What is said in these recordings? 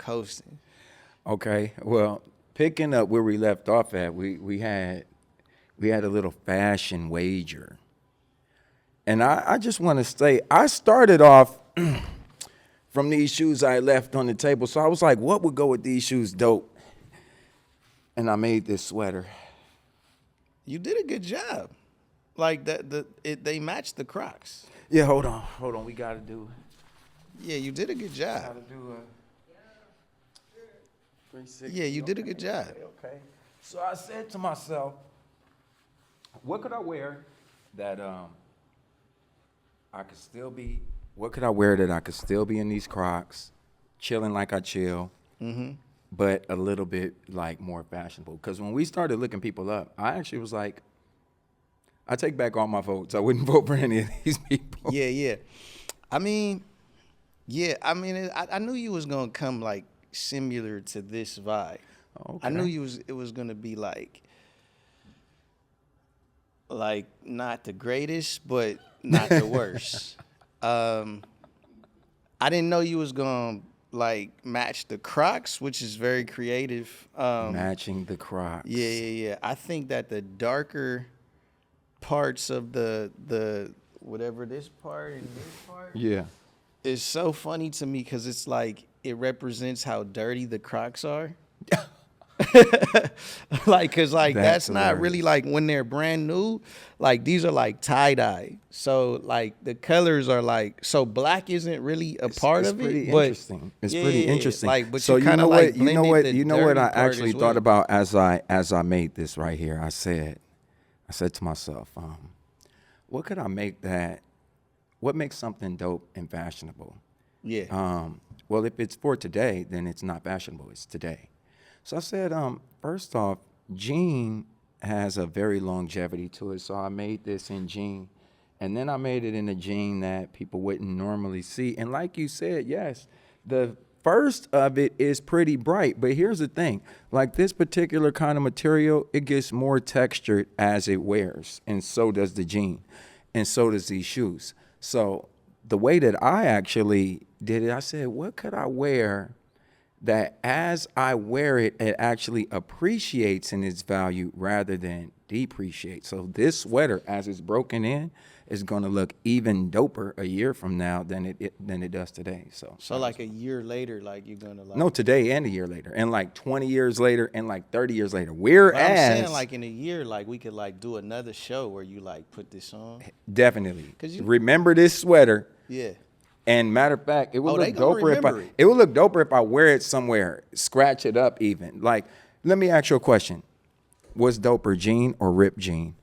coasting. Okay, well, picking up where we left off at, we had a little fashion wager, and I just want to say I started off from these shoes I left on the table, so I was like, what would go with these shoes? Dope, and I made this sweater. You did a good job. Like they matched the Crocs. Yeah, hold on, we gotta do. Yeah, you did a good job. Gotta do a 360. Yeah, you did a good job. Okay. So I said to myself, what could I wear that I could still be? What could I wear that I could still be in these Crocs, chilling like I chill, but a little bit like more fashionable? Because when we started looking people up, I actually was like, I take back all my votes. I wouldn't vote for any of these people. Yeah. I mean, I knew you was gonna come like similar to this vibe. Okay. I knew it was gonna be like not the greatest, but not the worst. I didn't know you was gonna like match the Crocs, which is very creative. Matching the Crocs. Yeah. I think that the darker parts of the whatever this part and this part Yeah. is so funny to me because it's like it represents how dirty the Crocs are. Cause that's not really like when they're brand new. Like these are like tie dye, so like the colors are like so black isn't really a part of it. But interesting. It's pretty interesting. Like, but so you kind of like you know what I part actually as thought well. about as I made this right here. I said to myself, what could I make that? What makes something dope and fashionable? Yeah. Well, if it's for today, then it's not fashionable. It's today. So I said, first off, jean has a very longevity to it. So I made this in jean. And then I made it in a jean that people wouldn't normally see. And like you said, yes, the first of it is pretty bright. But here's the thing. Like this particular kind of material, it gets more textured as it wears. And so does the jean. And so does these shoes. So the way that I actually did it, I said, what could I wear that as I wear it, it actually appreciates in its value rather than depreciates? So this sweater, as it's broken in, is going to look even doper a year from now than it does today. So like a year later, like you're gonna like. No, today and a year later, and like 20 years later, and like 30 years later. But Whereas I'm saying like in a year, like we could like do another show where you like put this on. definitely, 'Cause you- remember this sweater. Yeah. And matter of fact, it would they look gonna doper remember it. it would look doper if I wear it somewhere, scratch it up even. Like, let me ask you a question. What's doper, jean or ripped jean?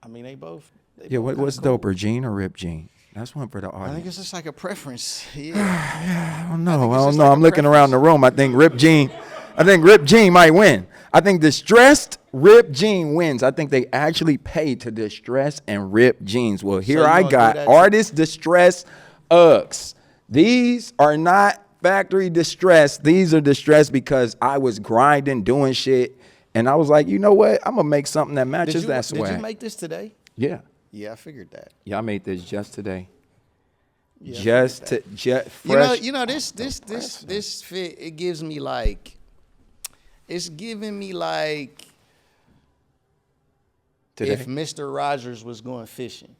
I mean, they both. Yeah, both what's kinda cool. doper, jean or ripped jean? That's one for the I think audience. it's just like a preference. Yeah. I don't know. it's just I'm like a looking around the room. I think ripped jean might win. I think distressed ripped jean wins. I think they actually pay to distress and rip jeans. Well, here you I gonna do got that too? artist distress Uggs. These are not factory distress. These are distressed because I was grinding, doing shit, and I was like, you know what? I'm gonna make something that matches that swag. Did you make this today? Yeah. Yeah, I figured that. Yeah, I made this just today. Yeah, I Just figured that. fresh. You know this fit. It gives me like. It's giving me like. Today? If Mr. Rogers was going fishing,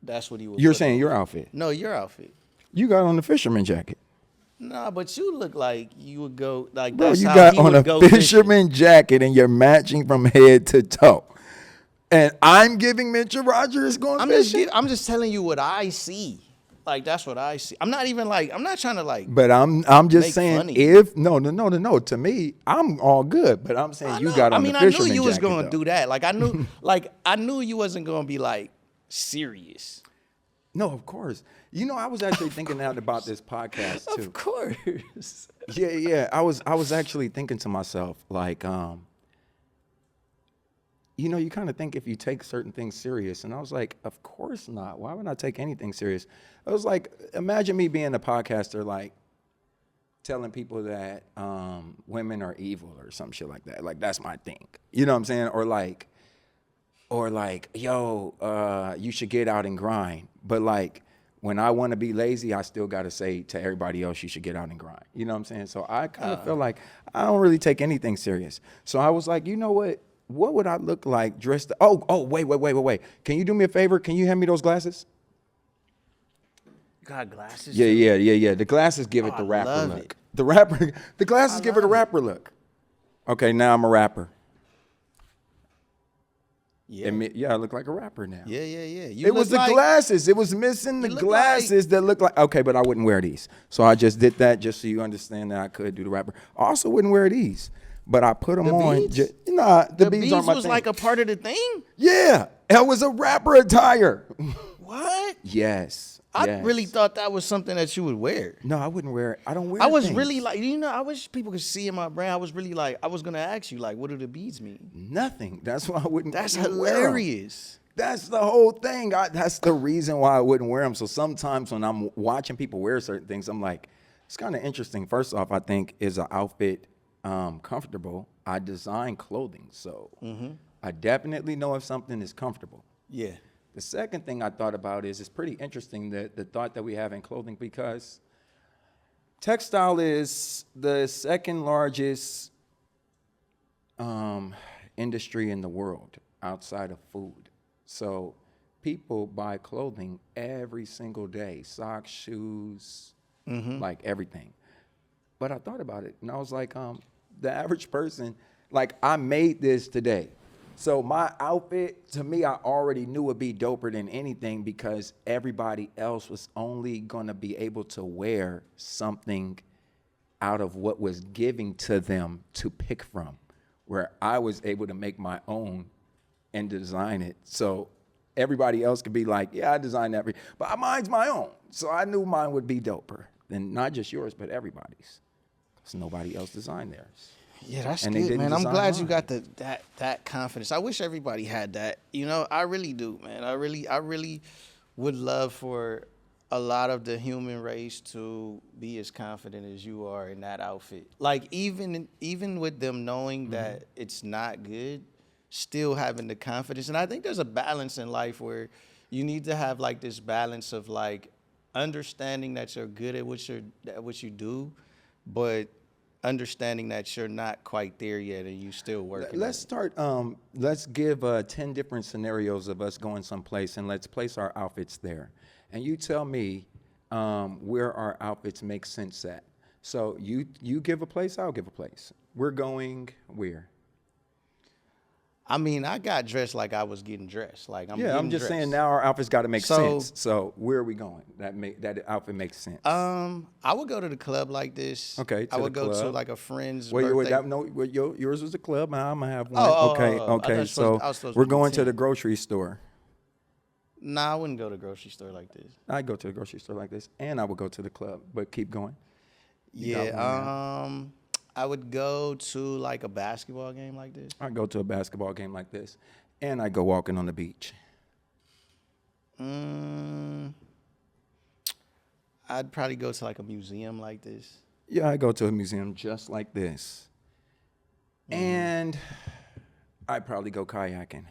that's what he would. You're put saying on. your outfit. No, your outfit. You got on the fisherman jacket. Nah, but you look like you would go like Bro, that's you how got he on a would go fishing. fisherman jacket and you're matching from head to toe. And I'm giving Mitchell Rogers going fishing. I'm just telling you what I see. Like that's what I see. I'm not trying to like. But I'm just make saying funny. if no. To me, I'm all good. But I'm saying you got on the I fisherman knew you was jacket, gonna though. do that. Like I knew, I knew you wasn't gonna be like serious. No, of course. You know, I was actually thinking out about this podcast too. Of course. Yeah. I was actually thinking to myself, like, you know, you kind of think if you take certain things serious. And I was like, of course not. Why would I take anything serious? I was like, imagine me being a podcaster, like telling people that women are evil or some shit like that. Like, that's my thing. You know what I'm saying? Or like, yo, you should get out and grind. But like, when I want to be lazy, I still got to say to everybody else, you should get out and grind. You know what I'm saying? So I kind of feel like I don't really take anything serious. So I was like, you know what? What would I look like dressed? Wait. Can you do me a favor? Can you hand me those glasses? You got glasses? Yeah. The glasses give it the I rapper love look. it. The glasses give it a rapper look. Okay, now I'm a rapper. Yeah. I look like a rapper now. Yeah. You It was the glasses. It was missing the glasses that look like. Okay, but I wouldn't wear these. So I just did that just so you understand that I could do the rapper. I also wouldn't wear these, but I put them on. Beads? The beads aren't my was thing. like a part of the thing? Yeah, it was a rapper attire. What? Yes. I really thought that was something that you would wear. No, I wouldn't wear it. I don't wear I was things. really like, I wish people could see in my brain. I was really like, I was going to ask you, like, what do the beads mean? Nothing. That's why I wouldn't That's wear 'em. hilarious. That's the whole thing. That's the reason why I wouldn't wear them. So sometimes when I'm watching people wear certain things, I'm like, it's kind of interesting. First off, I think is an outfit comfortable? I design clothing, so I definitely know if something is comfortable. Yeah. The second thing I thought about is it's pretty interesting that the thought that we have in clothing, because textile is the second largest industry in the world outside of food. So people buy clothing every single day, socks, shoes, like everything. But I thought about it and I was like, the average person, like I made this today. So my outfit, to me, I already knew would be doper than anything because everybody else was only going to be able to wear something out of what was giving to them to pick from, where I was able to make my own and design it. So everybody else could be like, yeah, I designed that, but mine's my own. So I knew mine would be doper than not just yours, but everybody's, because nobody else designed theirs. Yeah, that's And they good, didn't man. I'm design glad you mine. got that confidence. I wish everybody had that. I really do, man. I really would love for a lot of the human race to be as confident as you are in that outfit. Like even with them knowing that it's not good, still having the confidence. And I think there's a balance in life where you need to have like this balance of like understanding that you're good at what you do, but understanding that you're not quite there yet and you still working. Let's start. Let's give 10 different scenarios of us going someplace, and let's place our outfits there. And you tell me where our outfits make sense at. So you give a place, I'll give a place. We're going where? I mean, I got dressed like I was getting dressed. Like I'm just dressed. saying now our outfit's got to make So- sense. So where are we going? That outfit makes sense. I would go to the club like this. Okay, to I would the go to club. like a friend's Wait, birthday. yours was the club. Now I'm gonna have one. Oh, oh, okay, oh, oh. I thought I was supposed So to we're be going to 10. the grocery store. Nah, I wouldn't go to the grocery store like this. I'd go to the grocery store like this, and I would go to the club. But keep going. You got one now. I would go to like a basketball game like this. I'd go to a basketball game like this, and I'd go walking on the beach. I'd probably go to like a museum like this. Yeah, I'd go to a museum just like this. And I'd probably go kayaking.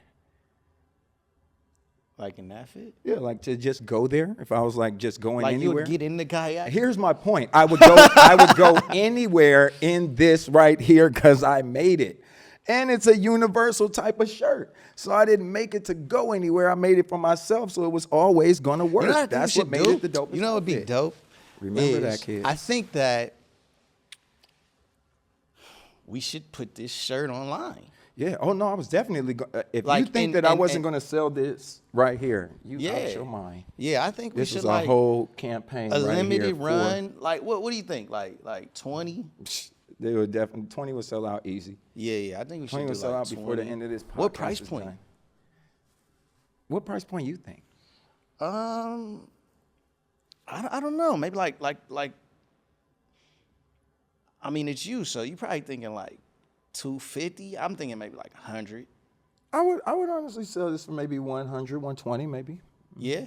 Like in that fit? Yeah, like to just go there. If I was like just going Like you anywhere. would get in the kayak? Here's my point. I would go anywhere in this right here because I made it. And it's a universal type of shirt. So I didn't make it to go anywhere. I made it for myself, so it was always gonna work. You know what I think That's we what should made do? it the dopest. You know what would be outfit. dope? Remember that, is kid. I think that we should put this shirt online. Yeah. Oh no, I was definitely. If Like, you think and- that I and- wasn't and- going to sell this right here, you Yeah. out your mind. Yeah, I think we This should was a like whole campaign. a right limited here for- run. Like what do you think? Like 20? They would definitely 20 would sell out easy. Yeah, I think we 20 should do would sell like out 20. before the end of this podcast. What price is point? done. What price point you think? I don't know. Maybe like I mean it's you, so you probably thinking like 250. I'm thinking maybe like 100. I would honestly sell this for maybe 100, 120 maybe. Yeah.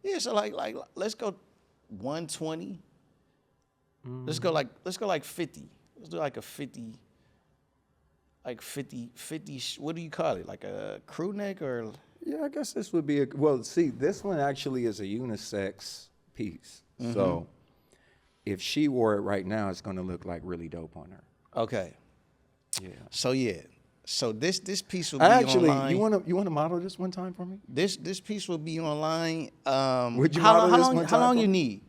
Yeah, so like let's go 120. Let's go like 50. Let's do like a 50. Like 50. What do you call it? Like a crew neck or? Yeah, I guess this would be well, see, this one actually is a unisex piece. So if she wore it right now, it's going to look like really dope on her. Okay. Yeah. So this piece will be Actually, online. you want to model this one time for me? This piece will be online. Would you how model long, this how long, one how time long for you me? need?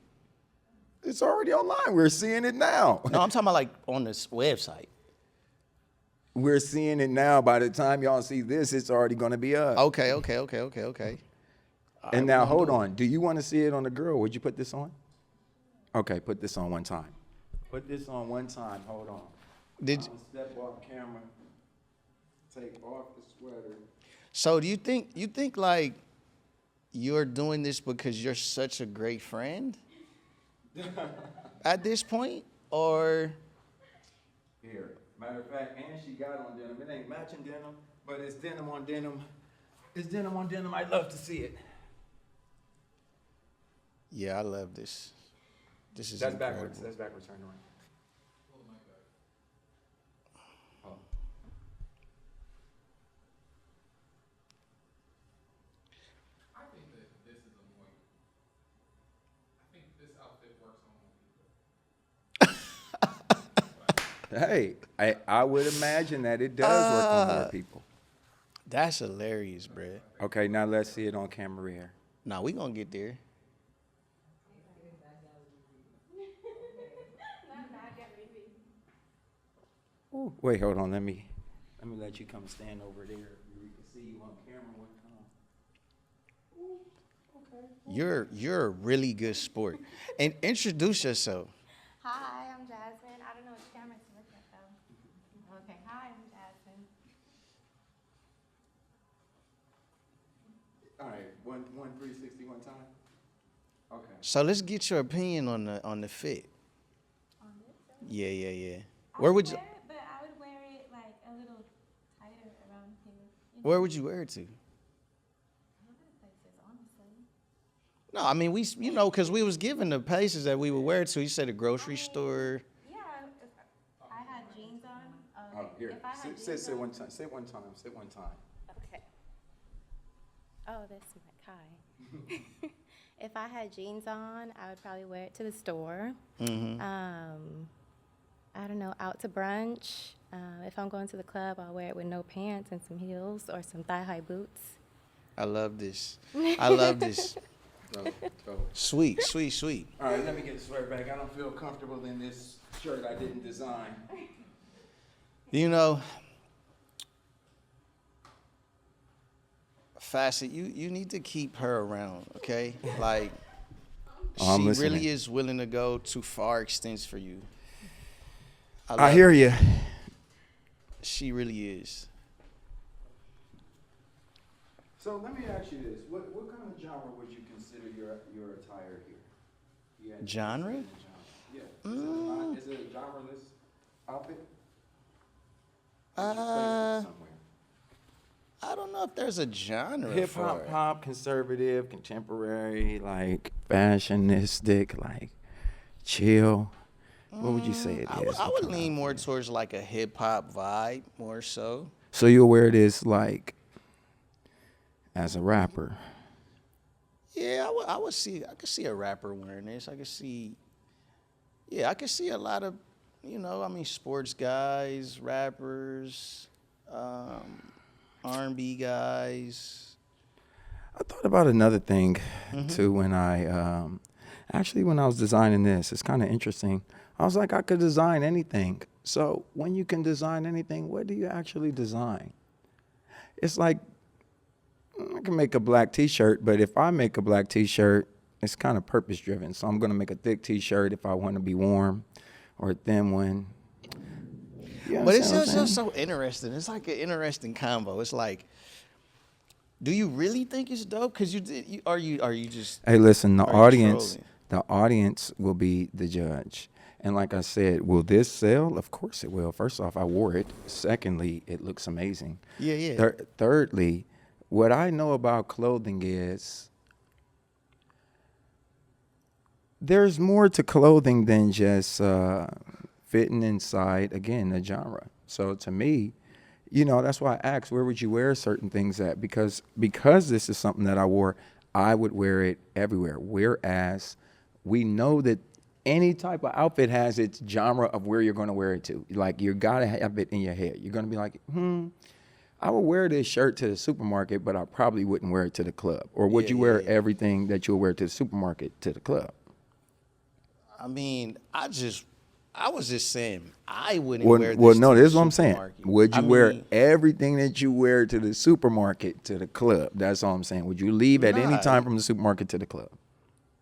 It's already online. We're seeing it now. No, I'm talking about like on this website. We're seeing it now. By the time y'all see this, it's already going to be up. Okay. And now, hold on. Do you want to see it on the girl? Would you put this on? Okay, put this on one time. Put this on one time. Hold on. Did I'm gonna step off camera. Take off the sweater. so? Do you think like you're doing this because you're such a great friend at this point, or? Here. Matter of fact, and she got on denim. It ain't matching denim, but it's denim on denim. It's denim on denim. I'd love to see it. Yeah, I love this. This is That's incredible. backwards. That's backwards. Turn around. Oh. I think that this is annoying. I think this outfit works on more people. Hey, I would imagine that it does work on more people. That's hilarious, bruh. Okay, now let's see it on camera here. Nah, we gonna get there. Ooh, wait, hold on. Let me let you come stand over there. We can see you on camera one time. You're a really good sport. And introduce yourself. Hi, I'm Jasmine. I don't know which camera to look at though. Okay, hi, I'm Jasmine. All right, one 360 one time. Okay. So let's get your opinion on the fit. On this? Yeah. I Where would you wear it, but I would wear it like a little tighter around here. You know? Where would you wear it to? A lot of places, honestly. No, I mean because we was given the places that we would wear it to. You said a grocery store. Yeah, if I had jeans on. Oh, here. If I had Sit jeans on. one time. Sit one time. Sit one time. Okay. Oh, that's my Kai. If I had jeans on, I would probably wear it to the store. I don't know, out to brunch. If I'm going to the club, I'll wear it with no pants and some heels or some thigh-high boots. I love this. Go. Sweet. All right, let me get the sweater back. I don't feel comfortable in this shirt I didn't design. You know, Facet, you need to keep her around, okay? Like, Oh, I'm she listening. really is willing to go to far extents for you. I hear you. She really is. So let me ask you this: what kind of genre would you consider your attire here? You had- Genre? Yeah. Is it a genreless outfit? Would you place it somewhere? I don't know if there's a genre Hip for hop, it. pop, conservative, contemporary, like fashionistic, like chill. What would you say it is? I would lean more towards like a hip hop vibe, more so. So you'll wear this like as a rapper. Yeah, I could see a rapper wearing this. I could see a lot of, sports guys, rappers, R&B guys. I thought about another thing too when I when I was designing this. It's kind of interesting. I was like, I could design anything. So when you can design anything, what do you actually design? It's like I can make a black T-shirt, but if I make a black T-shirt, it's kind of purpose driven. So I'm gonna make a thick T-shirt if I want to be warm, or a thin one. You But it's understand what I'm just saying? so interesting. It's like an interesting combo. It's like, do you really think it's dope? Because are you just Hey, listen, the Are you audience, trolling? the audience will be the judge. And like I said, will this sell? Of course it will. First off, I wore it. Secondly, it looks amazing. Yeah. Thirdly, what I know about clothing is there's more to clothing than just fitting inside, again, a genre. So to me, that's why I asked, where would you wear certain things at? Because this is something that I wore, I would wear it everywhere. Whereas we know that any type of outfit has its genre of where you're going to wear it to. Like, you got to have it in your head. You're going to be like, I would wear this shirt to the supermarket, but I probably wouldn't wear it to the club. Or would you wear everything that you'll wear to the supermarket to the club? I mean, I was just saying I wouldn't Well, wear this. well, no, to this is the what I'm saying. supermarket. Would you I wear mean, everything that you wear to the supermarket to the club? That's all I'm saying. Would you leave at any Nah. time from the supermarket to the club?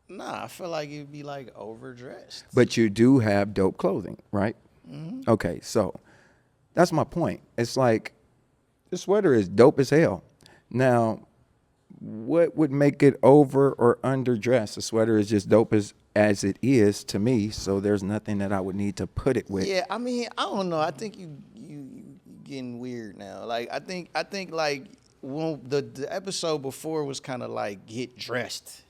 Nah, I feel like it'd be like overdressed. But you do have dope clothing, right? Okay, so that's my point. It's like, the sweater is dope as hell. Now, what would make it over or underdressed? The sweater is just dope as it is to me, so there's nothing that I would need to put it with. Yeah, I mean, I don't know. I think you getting weird now. Like, I think like when the episode before was kind of like get dressed.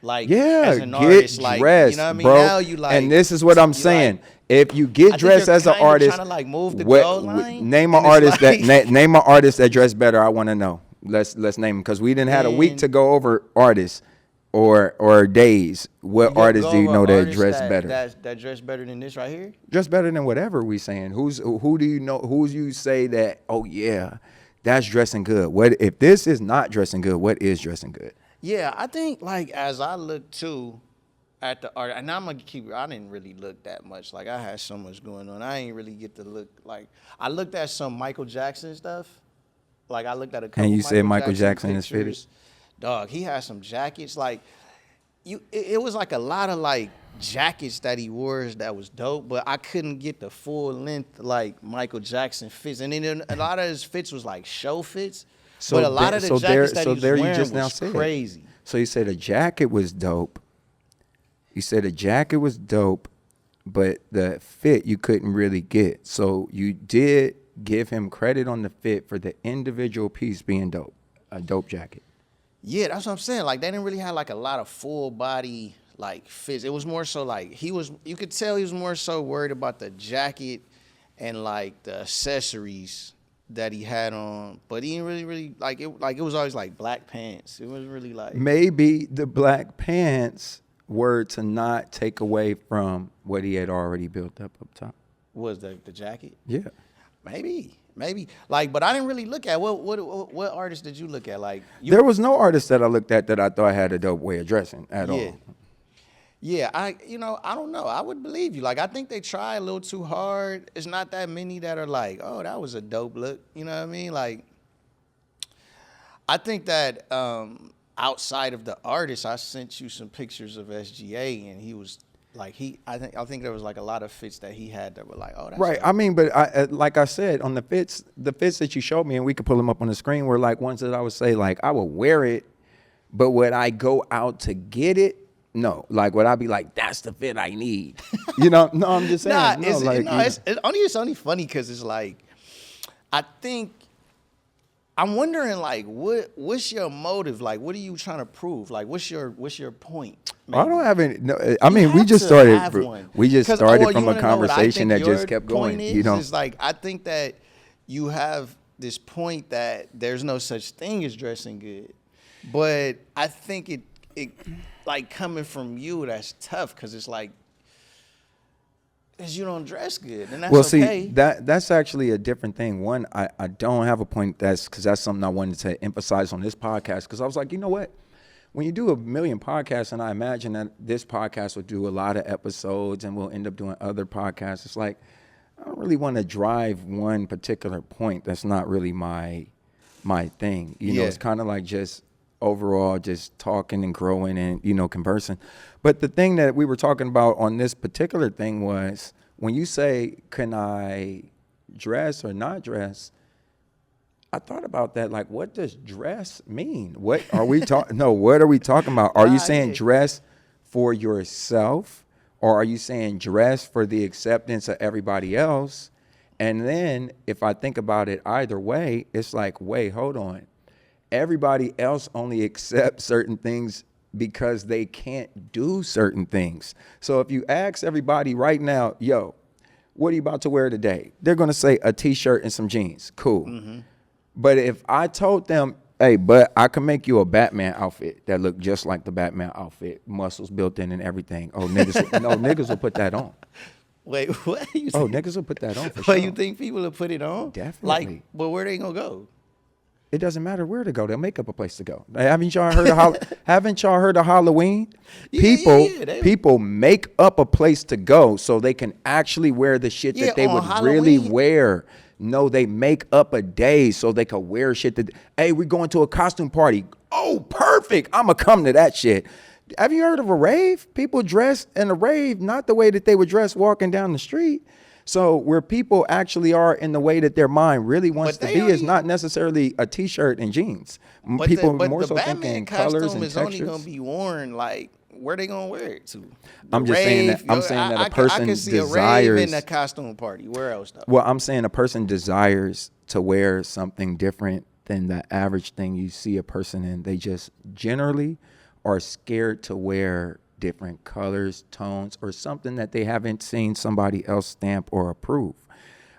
Like, Yeah, as an get artist, like, dressed, you know what I mean? bro. Now you like, and this is what I'm you saying. like- If you I get think dressed you're as an kinda artist, trying to, like, move the what- goal line, name an and it's artist like- name an artist that dressed better. I want to know. Let's name them, because we didn't had a week Man. to go over artists or days. What go artists do you over know that artists dress better? That dress better than this right here? Dress better than whatever we saying. Who do you know? Who you say that? Oh yeah, that's dressing good. What if this is not dressing good? What is dressing good? Yeah, I think like as I look too at the art, and I'm gonna keep. I didn't really look that much. Like I had so much going on. I ain't really get to look. Like I looked at some Michael Jackson stuff. Like I looked at a couple. And you said Michael Jackson is fitted? pictures. Dog, he had some jackets. Like it was like a lot of like jackets that he wore that was dope, but I couldn't get the full length like Michael Jackson fits. And then a lot of his fits was like show fits. But a lot of the jackets that he was wearing was crazy. So you said a jacket was dope. You said a jacket was dope, but the fit you couldn't really get. So you did give him credit on the fit for the individual piece being dope, a dope jacket. Yeah, that's what I'm saying. Like they didn't really have like a lot of full body like fits. It was more so like you could tell he was more so worried about the jacket and like the accessories that he had on, but he didn't really like it. Like it was always like black pants. It wasn't really like Maybe the black pants were to not take away from what he had already built up top. was the jacket. Yeah. Maybe like, but I didn't really look at what artist did you look at? Like There was no artist that I looked at that I thought had a dope way of dressing at all. Yeah, I don't know. I would believe you. Like, I think they try a little too hard. It's not that many that are like, oh, that was a dope look. You know what I mean? Like, I think that outside of the artist, I sent you some pictures of SGA, and he was like, I think there was like a lot of fits that he had that were like, oh, that's Right. dope. I mean, but like I said, on the fits that you showed me, and we could pull them up on the screen, were like ones that I would say, like, I would wear it, but would I go out to get it? No. Like, would I be like, that's the fit I need? You know? No, I'm just saying. Nah, no, like, it's only funny because it's like, I think I'm wondering like, what's your motive? Like, what are you trying to prove? Like, what's your point? I maybe? don't have any. No, I mean, we have just to started. have one. We just 'Cause, started you from a wanna know what I conversation think that just your kept point going. You know, is like I think that you have this point that there's no such thing as dressing good, but I think it like coming from you, that's tough because it's like because you don't dress good, and that's well, okay. see, that's actually a different thing. One, I don't have a point because that's something I wanted to emphasize on this podcast because I was like, you know what? When you do a million podcasts, and I imagine that this podcast will do a lot of episodes and we'll end up doing other podcasts, it's like, I don't really want to drive one particular point. That's not really my thing. You know, Yeah. it's kind of like just overall just talking and growing and, you know, conversing. But the thing that we were talking about on this particular thing was when you say, can I dress or not dress? I thought about that. Like, what does dress mean? What are we talking? No, what are we talking about? Are you saying dress for yourself, or are you saying dress for the acceptance of everybody else? And then if I think about it either way, it's like, wait, hold on. Everybody else only accepts certain things because they can't do certain things. So if you ask everybody right now, yo, what are you about to wear today? They're going to say a T-shirt and some jeans. Cool. Mm-hmm. But if I told them, Hey, but I can make you a Batman outfit that look just like the Batman outfit, muscles built in and everything. Oh, niggas, no, niggas will put that on. Wait, what? You Oh, think, niggas will put that on for what sure. you think people will put it on? Definitely. Like, but where they gonna go? It doesn't matter where to go. They'll make up a place to go. Haven't y'all heard of Haven't y'all heard of Halloween? Yeah. People make up a place to go so they can actually wear the shit Yeah, that they on would really Halloween. wear. No, they make up a day so they can wear shit that. Hey, we're going to a costume party. Oh, perfect. I'ma come to that shit. Have you heard of a rave? People dress in a rave not the way that they would dress walking down the street. So where people actually are in the way that their mind really wants But to they be is only- not necessarily a t-shirt and jeans. But People the, but more the so Batman thinking colors costume and is only textures. gonna be worn like where they gonna wear it to? I'm just saying that- I'm yo, saying that a I person can see a rave desires- in a costume party. Where else though? Well, I'm saying a person desires to wear something different than the average thing you see a person in. They just generally are scared to wear different colors, tones, or something that they haven't seen somebody else stamp or approve.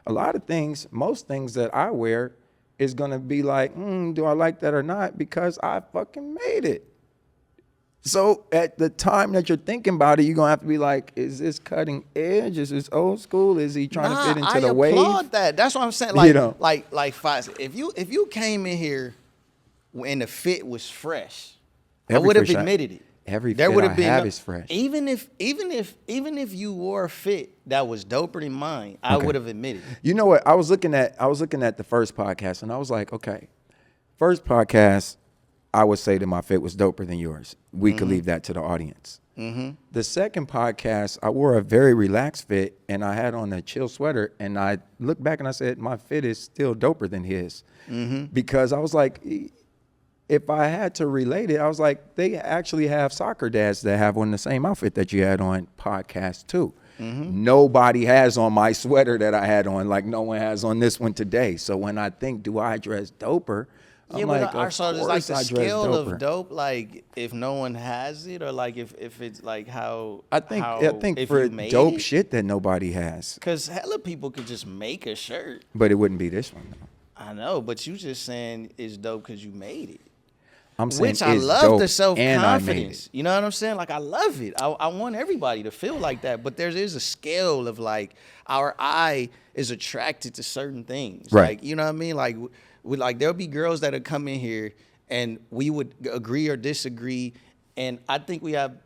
A lot of things, most things that I wear is going to be like, do I like that or not? Because I fucking made it. So at the time that you're thinking about it, you're going to have to be like, is this cutting edge? Is this old school? Is he trying to fit into I the applaud wave? that. That's what I'm saying. Like, You know. like Facet, if you came in here and the fit was fresh, I Every would have fresh I- admitted it. every there fit would I have been have is fresh. Even if you wore a fit that was doper than mine, I Okay. would have admitted it. You know what? I was looking at the first podcast and I was like, okay, first podcast, I would say that my fit was doper than yours. We could leave that to the audience. The second podcast, I wore a very relaxed fit and I had on a chill sweater and I looked back and I said, my fit is still doper than his. Because I was like, if I had to relate it, I was like, they actually have soccer dads that have on the same outfit that you had on podcast too. Nobody has on my sweater that I had on, like no one has on this one today. So when I think, do I dress doper? I'm Yeah, like, but so there's like the I dress scale doper. of dope, like if no one has it, or like if it's like how I think if for you made dope it? shit that nobody has, Because hella people could just make a shirt. but it wouldn't be this one. Though. I know, but you just saying it's dope because you made it. I'm saying Which I it's love dope the self and I made confidence. it. You know what I'm saying? Like I love it. I want everybody to feel like that. But there is a scale of like our eye is attracted to certain things. Right. Like you know what I mean? Like there'll be girls that'll come in here and we would agree or disagree. And I think we have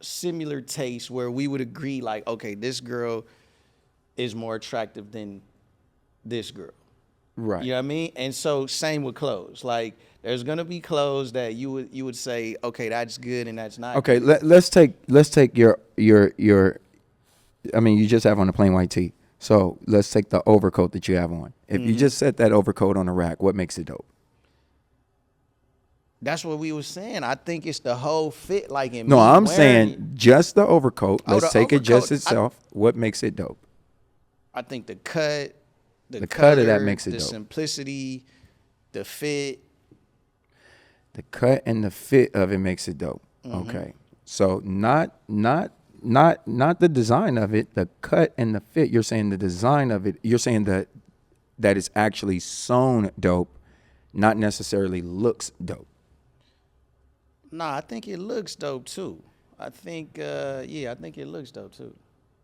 similar tastes where we would agree like, okay, this girl is more attractive than this girl. Right. You know what I mean? And so same with clothes. Like there's gonna be clothes that you would say, okay, that's good and that's not. Okay, good. let's take your. I mean, you just have on a plain white tee. So let's take the overcoat that you have on. If you just set that overcoat on a rack, what makes it dope? That's what we was saying. I think it's the whole fit. Like in No, me I'm wearing saying it. just the overcoat. Oh, Let's the take it just overcoat, itself. What makes it dope? I think the cut, The cut of that color, makes it the dope. simplicity, the fit. The cut and the fit of it makes it dope. Okay. So not the design of it, the cut and the fit. You're saying the design of it, you're saying that it's actually sewn dope, not necessarily looks dope. Nah, I think it looks dope too. I think I think it looks dope too.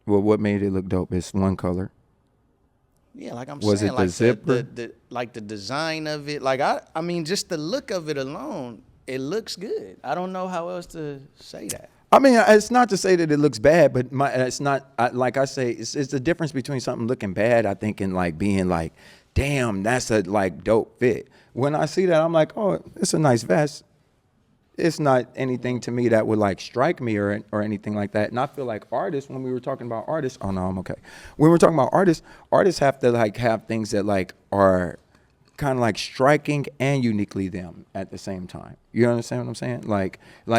Well, what made it look dope? It's one color. Yeah, like I'm Was saying, it the like zipper? like the design of it. Like I mean, just the look of it alone, it looks good. I don't know how else to say that. I mean, it's not to say that it looks bad, but it's not like I say. It's the difference between something looking bad, I think, and like being like, damn, that's a like dope fit. When I see that, I'm like, oh, it's a nice vest. It's not anything to me that would like strike me or anything like that. And I feel like artists, when we were talking about artists, oh no, I'm okay. When we're talking about artists have to like have things that like are kind of like striking and uniquely them at the same time. You understand what I'm saying? Like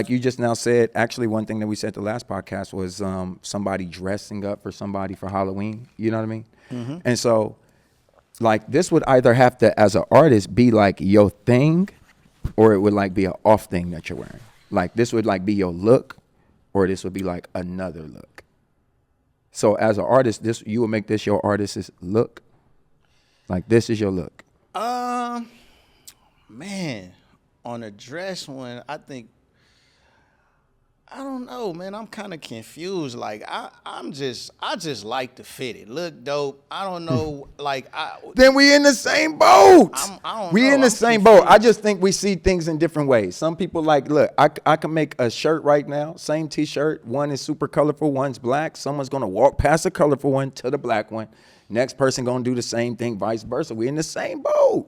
you just now said, actually one thing that we said the last podcast was somebody dressing up for somebody for Halloween. You know what I mean? Mm-hmm. And so like this would either have to, as an artist, be like your thing, or it would like be an off thing that you're wearing. Like this would like be your look, or this would be like another look. So as an artist, you would make this your artist's look. Like this is your look. Man, on a dress one, I think I don't know, man. I'm kind of confused. Like I just like to fit it. Look dope. I don't know. Like Then we in the same boat. I don't We know. in the I'm same boat. confused. I just think we see things in different ways. Some people like, look, I can make a shirt right now, same T-shirt. One is super colorful, one's black. Someone's gonna walk past the colorful one to the black one. Next person gonna do the same thing, vice versa. We in the same boat.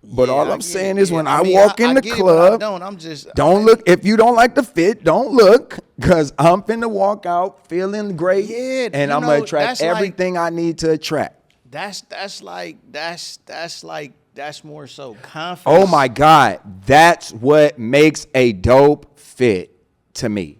But Yeah, all I I'm get saying it. is Yeah, when I I mean, walk in I the get it, but I club, don't. I'm just don't look. If you don't like the fit, don't look, because I'm finna walk out feeling great. Yeah, and you I'm know, gonna attract that's like- everything I need to attract. That's more so confidence. Oh my God, that's what makes a dope fit to me.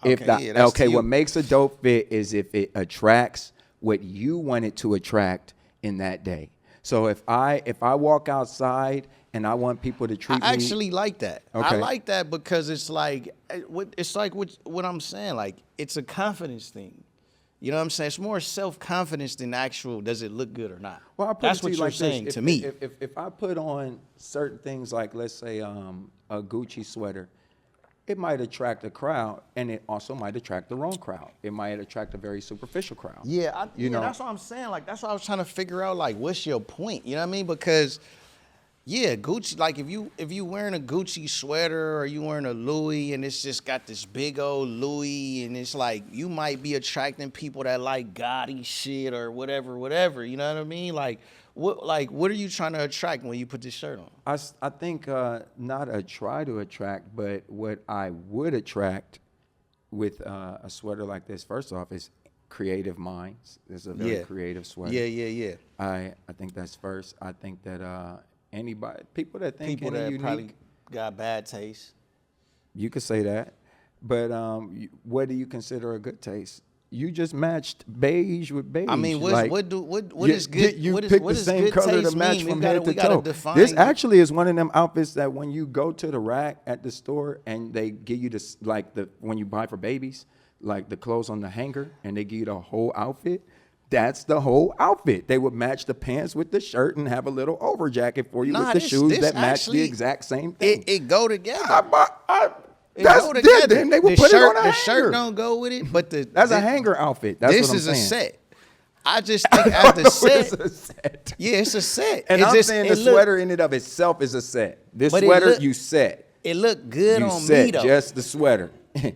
Okay, yeah, that's to you. What makes a dope fit is if it attracts what you want it to attract in that day. So if I walk outside and I want people to treat I me, actually like that. I Okay. like that because it's like what I'm saying. Like it's a confidence thing. You know what I'm saying? It's more self-confidence than actual. Does it look good or not? well, I put That's it to what you you're like this. saying If- to me. If I put on certain things like, let's say, a Gucci sweater, it might attract a crowd, and it also might attract the wrong crowd. It might attract a very superficial crowd. You know? That's what I'm saying. Like that's what I was trying to figure out. Like, what's your point? You know what I mean? Because yeah, Gucci. Like if you wearing a Gucci sweater or you wearing a Louis and it's just got this big old Louis and it's like you might be attracting people that like gaudy shit or whatever. You know what I mean? Like what are you trying to attract when you put this shirt on? I think not try to attract, but what I would attract with a sweater like this, first off, is creative minds. It's a very Yeah. creative sweater. Yeah. I think that's first. I think that people that think People in a that unique, probably got bad taste. you could say that, but what do you consider a good taste? You just matched beige with beige. I mean, what is good? You what is, picked what the is same good color taste to match mean? from we gotta, head to we gotta toe. define. This actually is one of them outfits that when you go to the rack at the store and they give you this, like when you buy for babies, like the clothes on the hanger, and they give you the whole outfit. That's the whole outfit. They would match the pants with the shirt and have a little over jacket for you with the shoes that match the exact same thing. It go together. It That's go good. together. Then they would The put shirt, it on a the hanger. shirt don't go with it, but That's a hanger outfit. That's this what I'm is saying. a set. I just think as the set. It's a set. Yeah, it's a set. And It's I'm just- saying it the look- sweater in and of itself is a set. This But it sweater, look- you set. It looked good You on set me though. just the sweater.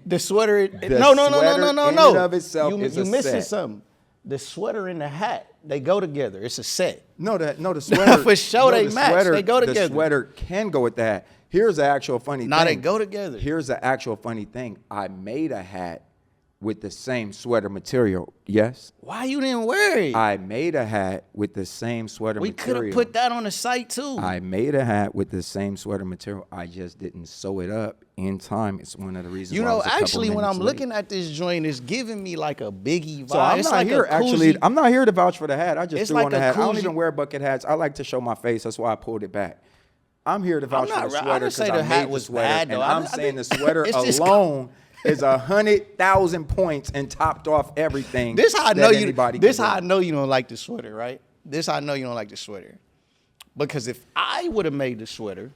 The sweater. The No. sweater in and of itself You is you a missing set. something. The sweater and the hat, they go together. It's a set. The sweater. For sure they the match. sweater- They go together. The sweater can go with that. Here's the actual funny Now thing. they go together. Here's the actual funny thing. I made a hat with the same sweater material. Yes. Why you didn't wear it? I made a hat with the same sweater We could material. have put that on the site too. I made a hat with the same sweater material. I just didn't sew it up in time. It's one of the reasons. You why I know, was a couple actually, when minutes I'm late. looking at this joint, it's giving me like a Biggie vibe. So I'm It's not like here a actually. koozie. I'm not here to vouch for the hat. I just It's threw like on the a hat. I don't koozie. even wear bucket hats. I like to show my face. That's why I pulled it back. I'm here to vouch for not the I sweater didn't because say I the hat made the was sweater. bad, And though. I I'm think- saying the sweater it's just- alone is 100,000 points and topped off everything. This how I that know you. anybody This can how I do. know you don't like the sweater, right? This how I know you don't like the sweater, because if I would have made the sweater,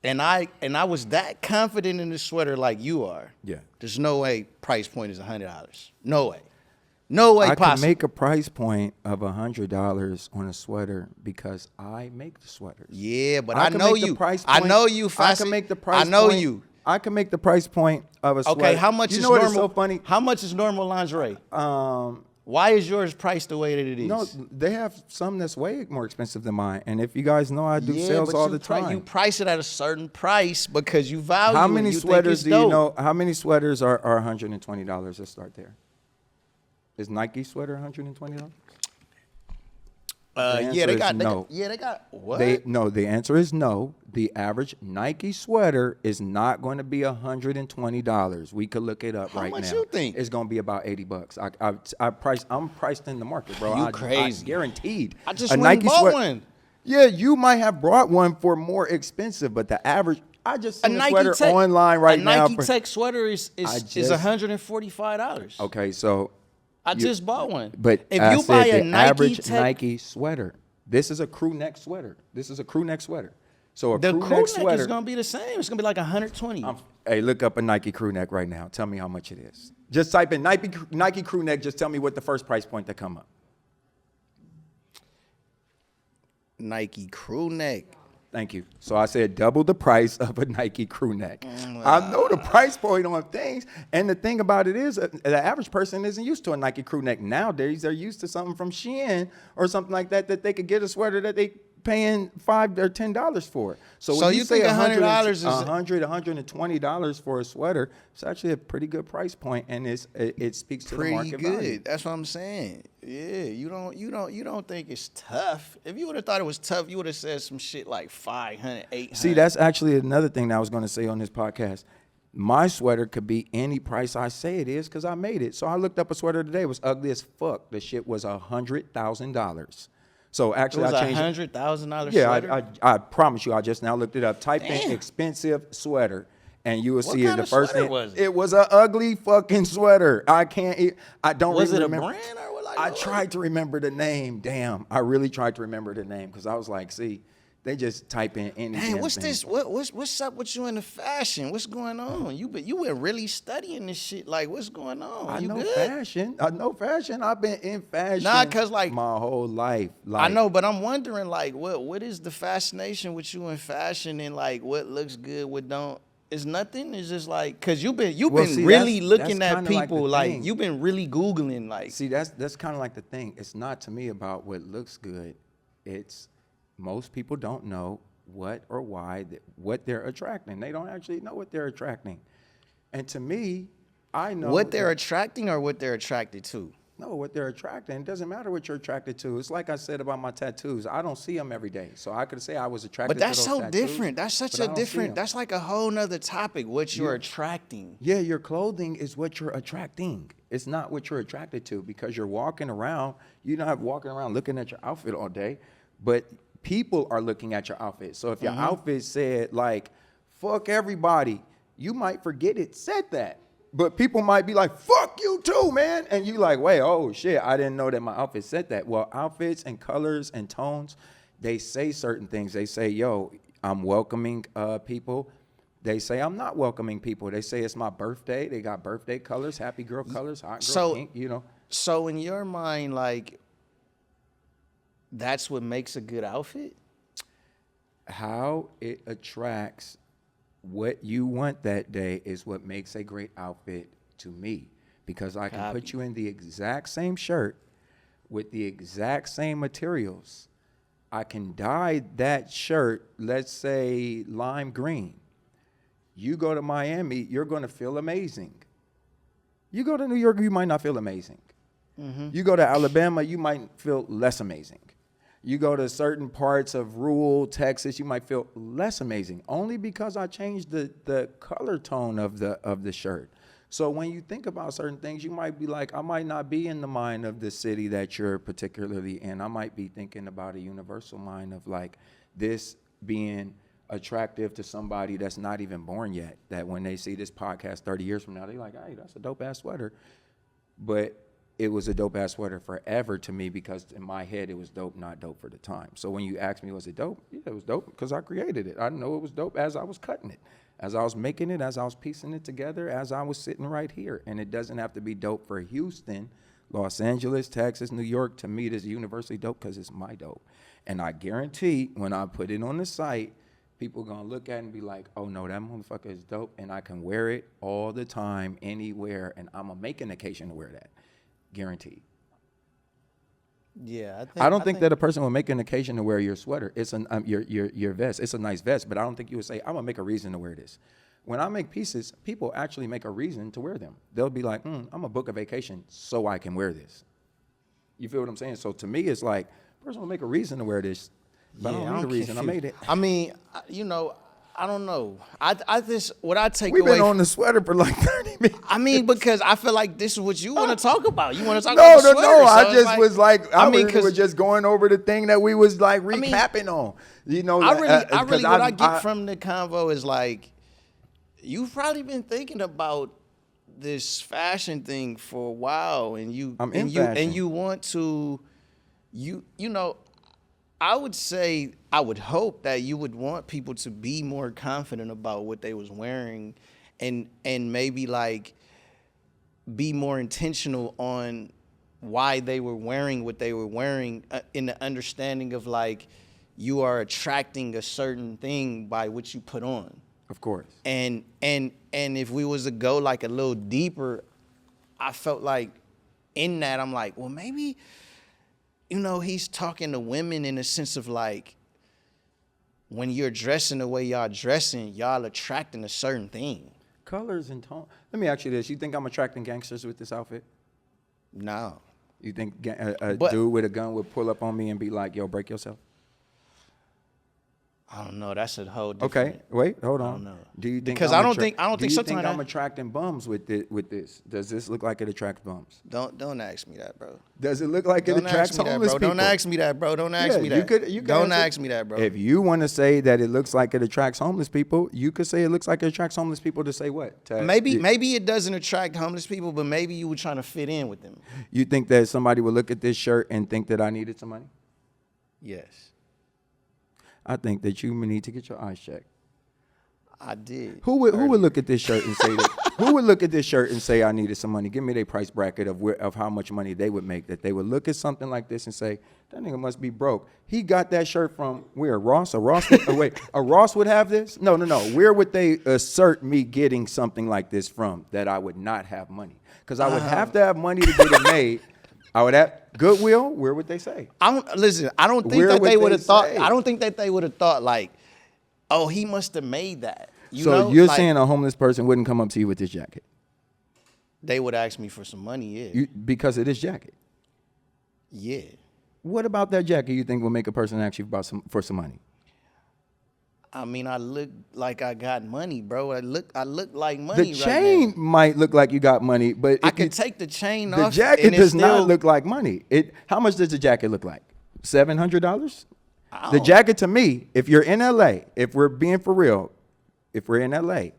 and I was that confident in the sweater like you are, Yeah. there's no way price point is $100. No way, no way I possible. can make a price point of $100 on a sweater because I make the sweaters. Yeah, but I can know make the you. price I point- know you. I Facet. can make the price. I know point- you. I can make the price point of a sweater. Okay, how much you is know what normal? is so funny? How much is normal lingerie? Why is yours priced the way that it is? No, they have some that's way more expensive than mine. And if you guys know, I do yeah, sales but all you the time. You price it at a certain price because you value. How it, many you think sweaters it's do you dope. know? How many sweaters are $120? Let's start there. Is Nike sweater $120? The Yeah, answer they is got. no. They got what? The answer is no. The average Nike sweater is not going to be $120. We could look it up How right much now. you think? It's going to be about $80. I'm priced in the market, bro. You I crazy. guaranteed. I just a went Nike and bought sweat- one. Yeah, you might have brought one for more expensive, but the average. I just A seen a Nike sweater Tech online right a now. Nike Tech sweater is just- $145. Okay, so I just bought one. but if I you said buy a the Nike average Tech, Nike sweater, this is a crew neck sweater. This is a crew neck sweater. So a The crew crew neck neck sweater. is gonna be the same. It's gonna be like 120. Hey, look up a Nike crew neck right now. Tell me how much it is. Just type in Nike crew neck. Just tell me what the first price point that come up. Nike crew neck. Thank you. So I said double the price of a Nike crew neck. I know the price point on things. And the thing about it is the average person isn't used to a Nike crew neck. Nowadays, they're used to something from Shein or something like that they could get a sweater that they paying $5 or $10 for. So when you say think $100 is $120 for a sweater, it's actually a pretty good price point, and it speaks to the pretty market good. value. That's what I'm saying. Yeah, you don't think it's tough. If you would have thought it was tough, you would have said some shit like 500, 800. See, that's actually another thing that I was going to say on this podcast. My sweater could be any price I say it is because I made it. So I looked up a sweater today. It was ugly as fuck. The shit was $100,000. So actually, it was I changed $100,000 Yeah, sweater. I promise you, I just now looked it up. Type in expensive sweater, and you will see kind the of first sweater thing. was it? It was an ugly fucking sweater. I don't Was really it a remember. brand or what? Like, I what? tried to remember the name. Damn, I really tried to remember the name because I was like, see, they just type in any. Dang, damn what's thing. this? What's up with you in the fashion? What's going on? You been really studying this shit. Like, what's going on? I You know good? fashion. I know fashion. I've been in fashion. Nah, 'cause, like, my whole life. I know, but I'm wondering, like, what is the fascination with you in fashion and like what looks good, what don't? It's nothing. It's just like, cause you've been see, really that's looking at kinda like the people, like thing. you've been really googling, like. See, that's kind of like the thing. It's not to me about what looks good. It's most people don't know what or why what they're attracting. They don't actually know what they're attracting. And to me, I know What they're that- attracting or what they're attracted to. No, what they're attracting. It doesn't matter what you're attracted to. It's like I said about my tattoos. I don't see them every day. So I could say I was attracted But that's to those so tattoos, different. That's such but I a don't see different. 'em. That's like a whole nother topic. What you're attracting. Yeah, your clothing is what you're attracting. It's not what you're attracted to because you're walking around. You're not walking around looking at your outfit all day, but people are looking at your outfit. So if your outfit said like, fuck everybody, you might forget it said that. But people might be like, fuck you too, man. And you like, wait, oh shit, I didn't know that my outfit said that. Well, outfits and colors and tones, they say certain things. They say, yo, I'm welcoming people. They say I'm not welcoming people. They say it's my birthday. They got birthday colors, happy girl colors, hot girl So- pink, you know. So in your mind, like, that's what makes a good outfit? How it attracts what you want that day is what makes a great outfit to me. Because I can put you in the exact same shirt with the exact same materials. I can dye that shirt, let's say lime green. You go to Miami, you're going to feel amazing. You go to New York, you might not feel amazing. You go to Alabama, you might feel less amazing. You go to certain parts of rural Texas, you might feel less amazing, only because I changed the color tone of the shirt. So when you think about certain things, you might be like, I might not be in the mind of the city that you're particularly in. I might be thinking about a universal mind of like this being attractive to somebody that's not even born yet, that when they see this podcast 30 years from now, they're like, hey, that's a dope-ass sweater. But it was a dope-ass sweater forever to me because in my head it was dope, not dope for the time. So when you ask me, was it dope? Yeah, it was dope because I created it. I know it was dope as I was cutting it, as I was making it, as I was piecing it together, as I was sitting right here. And it doesn't have to be dope for Houston, Los Angeles, Texas, New York. To me, it is universally dope because it's my dope. And I guarantee when I put it on the site, people gonna look at it and be like, oh no, that motherfucker is dope. And I can wear it all the time, anywhere. And I'm gonna make an occasion to wear that. Guaranteed. Yeah, I don't think that a person will make an occasion to wear your sweater. It's your vest. It's a nice vest, but I don't think you would say, I'm gonna make a reason to wear this. When I make pieces, people actually make a reason to wear them. They'll be like, I'm gonna book a vacation so I can wear this. You feel what I'm saying? So to me, it's like, a person will make a reason to wear this, but I don't need a reason. I made it. I mean, you know, I don't know. I just what I take We've away. been on the sweater for like 30 minutes. I mean, because I feel like this is what you want to talk about. You want to talk No, about the sweater. So I it's just was like, I mean, mean, we were just going over the thing that we was like mean, recapping on. You know, I really, what I get I- from the convo is like, you've probably been thinking about this fashion thing for a while, and I'm in fashion. and you want to, you know, I would say, I would hope that you would want people to be more confident about what they was wearing, and maybe like be more intentional on why they were wearing what they were wearing, in the understanding of like you are attracting a certain thing by what you put on. Of course. And if we was to go like a little deeper, I felt like in that I'm like, well, maybe, you know, he's talking to women in a sense of like, when you're dressing the way y'all dressing, y'all attracting a certain thing. Colors and tone. Let me ask you this. You think I'm attracting gangsters with this outfit? No. You think a But- dude with a gun would pull up on me and be like, yo, break yourself? I don't know. That's a whole different. Okay, wait, hold on. I don't know. Do you think Because I'm I don't attra- think do you think sometimes I'm attracting bums with this? Does this look like it attracts bums? Don't ask me that, bro. Does it look like it Don't attracts ask me that, homeless bro. people? Don't ask me that, bro. Don't ask me that. You could Don't answer- ask me that, bro. If you want to say that it looks like it attracts homeless people, you could say it looks like it attracts homeless people to say what? Maybe it doesn't attract homeless people, but maybe you were trying to fit in with them. You think that somebody would look at this shirt and think that I needed some money? Yes, I think that you need to get your eyes checked. I did. Who would look at this shirt and say that? Who would look at this shirt and say I needed some money? Give me their price bracket of how much money they would make. That they would look at something like this and say that nigga must be broke. He got that shirt from where? Ross? A Ross would have this? No. Where would they assert me getting something like this from that I would not have money? Because I would have to have money to get it made. I would have Goodwill. Where would they say? I don't think Where that would they would they have thought. say? I don't think that they would have thought like, oh, he must have made that. You So know? you're Like, saying a homeless person wouldn't come up to you with this jacket they would ask me for some money? Yeah, because of this jacket? yeah. What about that jacket you think will make a person ask you for some money? I mean, I look like I got money, bro. I look like money. The right chain now. might look like you got money, but I if you- could take the chain the off. jacket and it does not still- look like money. How much does the jacket look like? $700? I The don't- jacket to me, if you're in LA, if we're being for real, if we're in LA,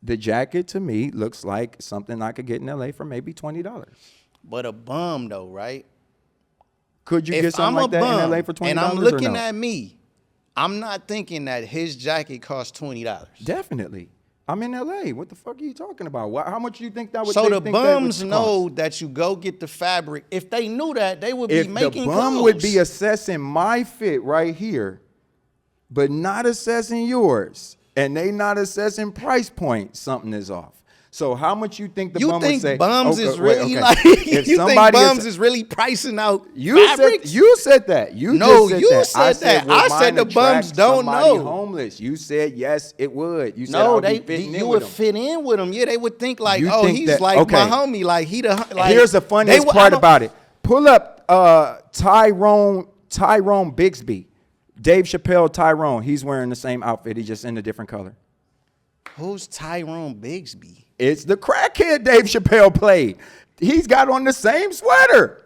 the jacket to me looks like something I could get in LA for maybe $20. But a bum though, right? Could you If get something I'm like a that bum in LA for $20 and I'm or looking no? at me, I'm not thinking that his jacket costs $20. Definitely. I'm in LA. What the fuck are you talking about? How much do you think that would So they the think that would bums cost? know that you go get the fabric. If they knew that, they would If be the making bum clothes. would be assessing my fit right here, but not assessing yours, and they not assessing price point, something is off. So how much you think the You bum think would say? bums okay, is wait, really okay. like? If You think somebody bums is really pricing out you fabrics? said that. You No, just said you that. said that. would I said mine the bums attract don't somebody know. homeless. You said yes, it would. You said No, I'll be fitting in you with would them. fit in with them. Yeah, they would think like, You oh, think he's that- like okay. my homie. Like he the like. Here's the funniest part about it. Pull up Tyrone Bigsby. Dave Chappelle Tyrone. He's wearing the same outfit. He's just in a different color. Who's Tyrone Bigsby? It's the crackhead Dave Chappelle played. He's got on the same sweater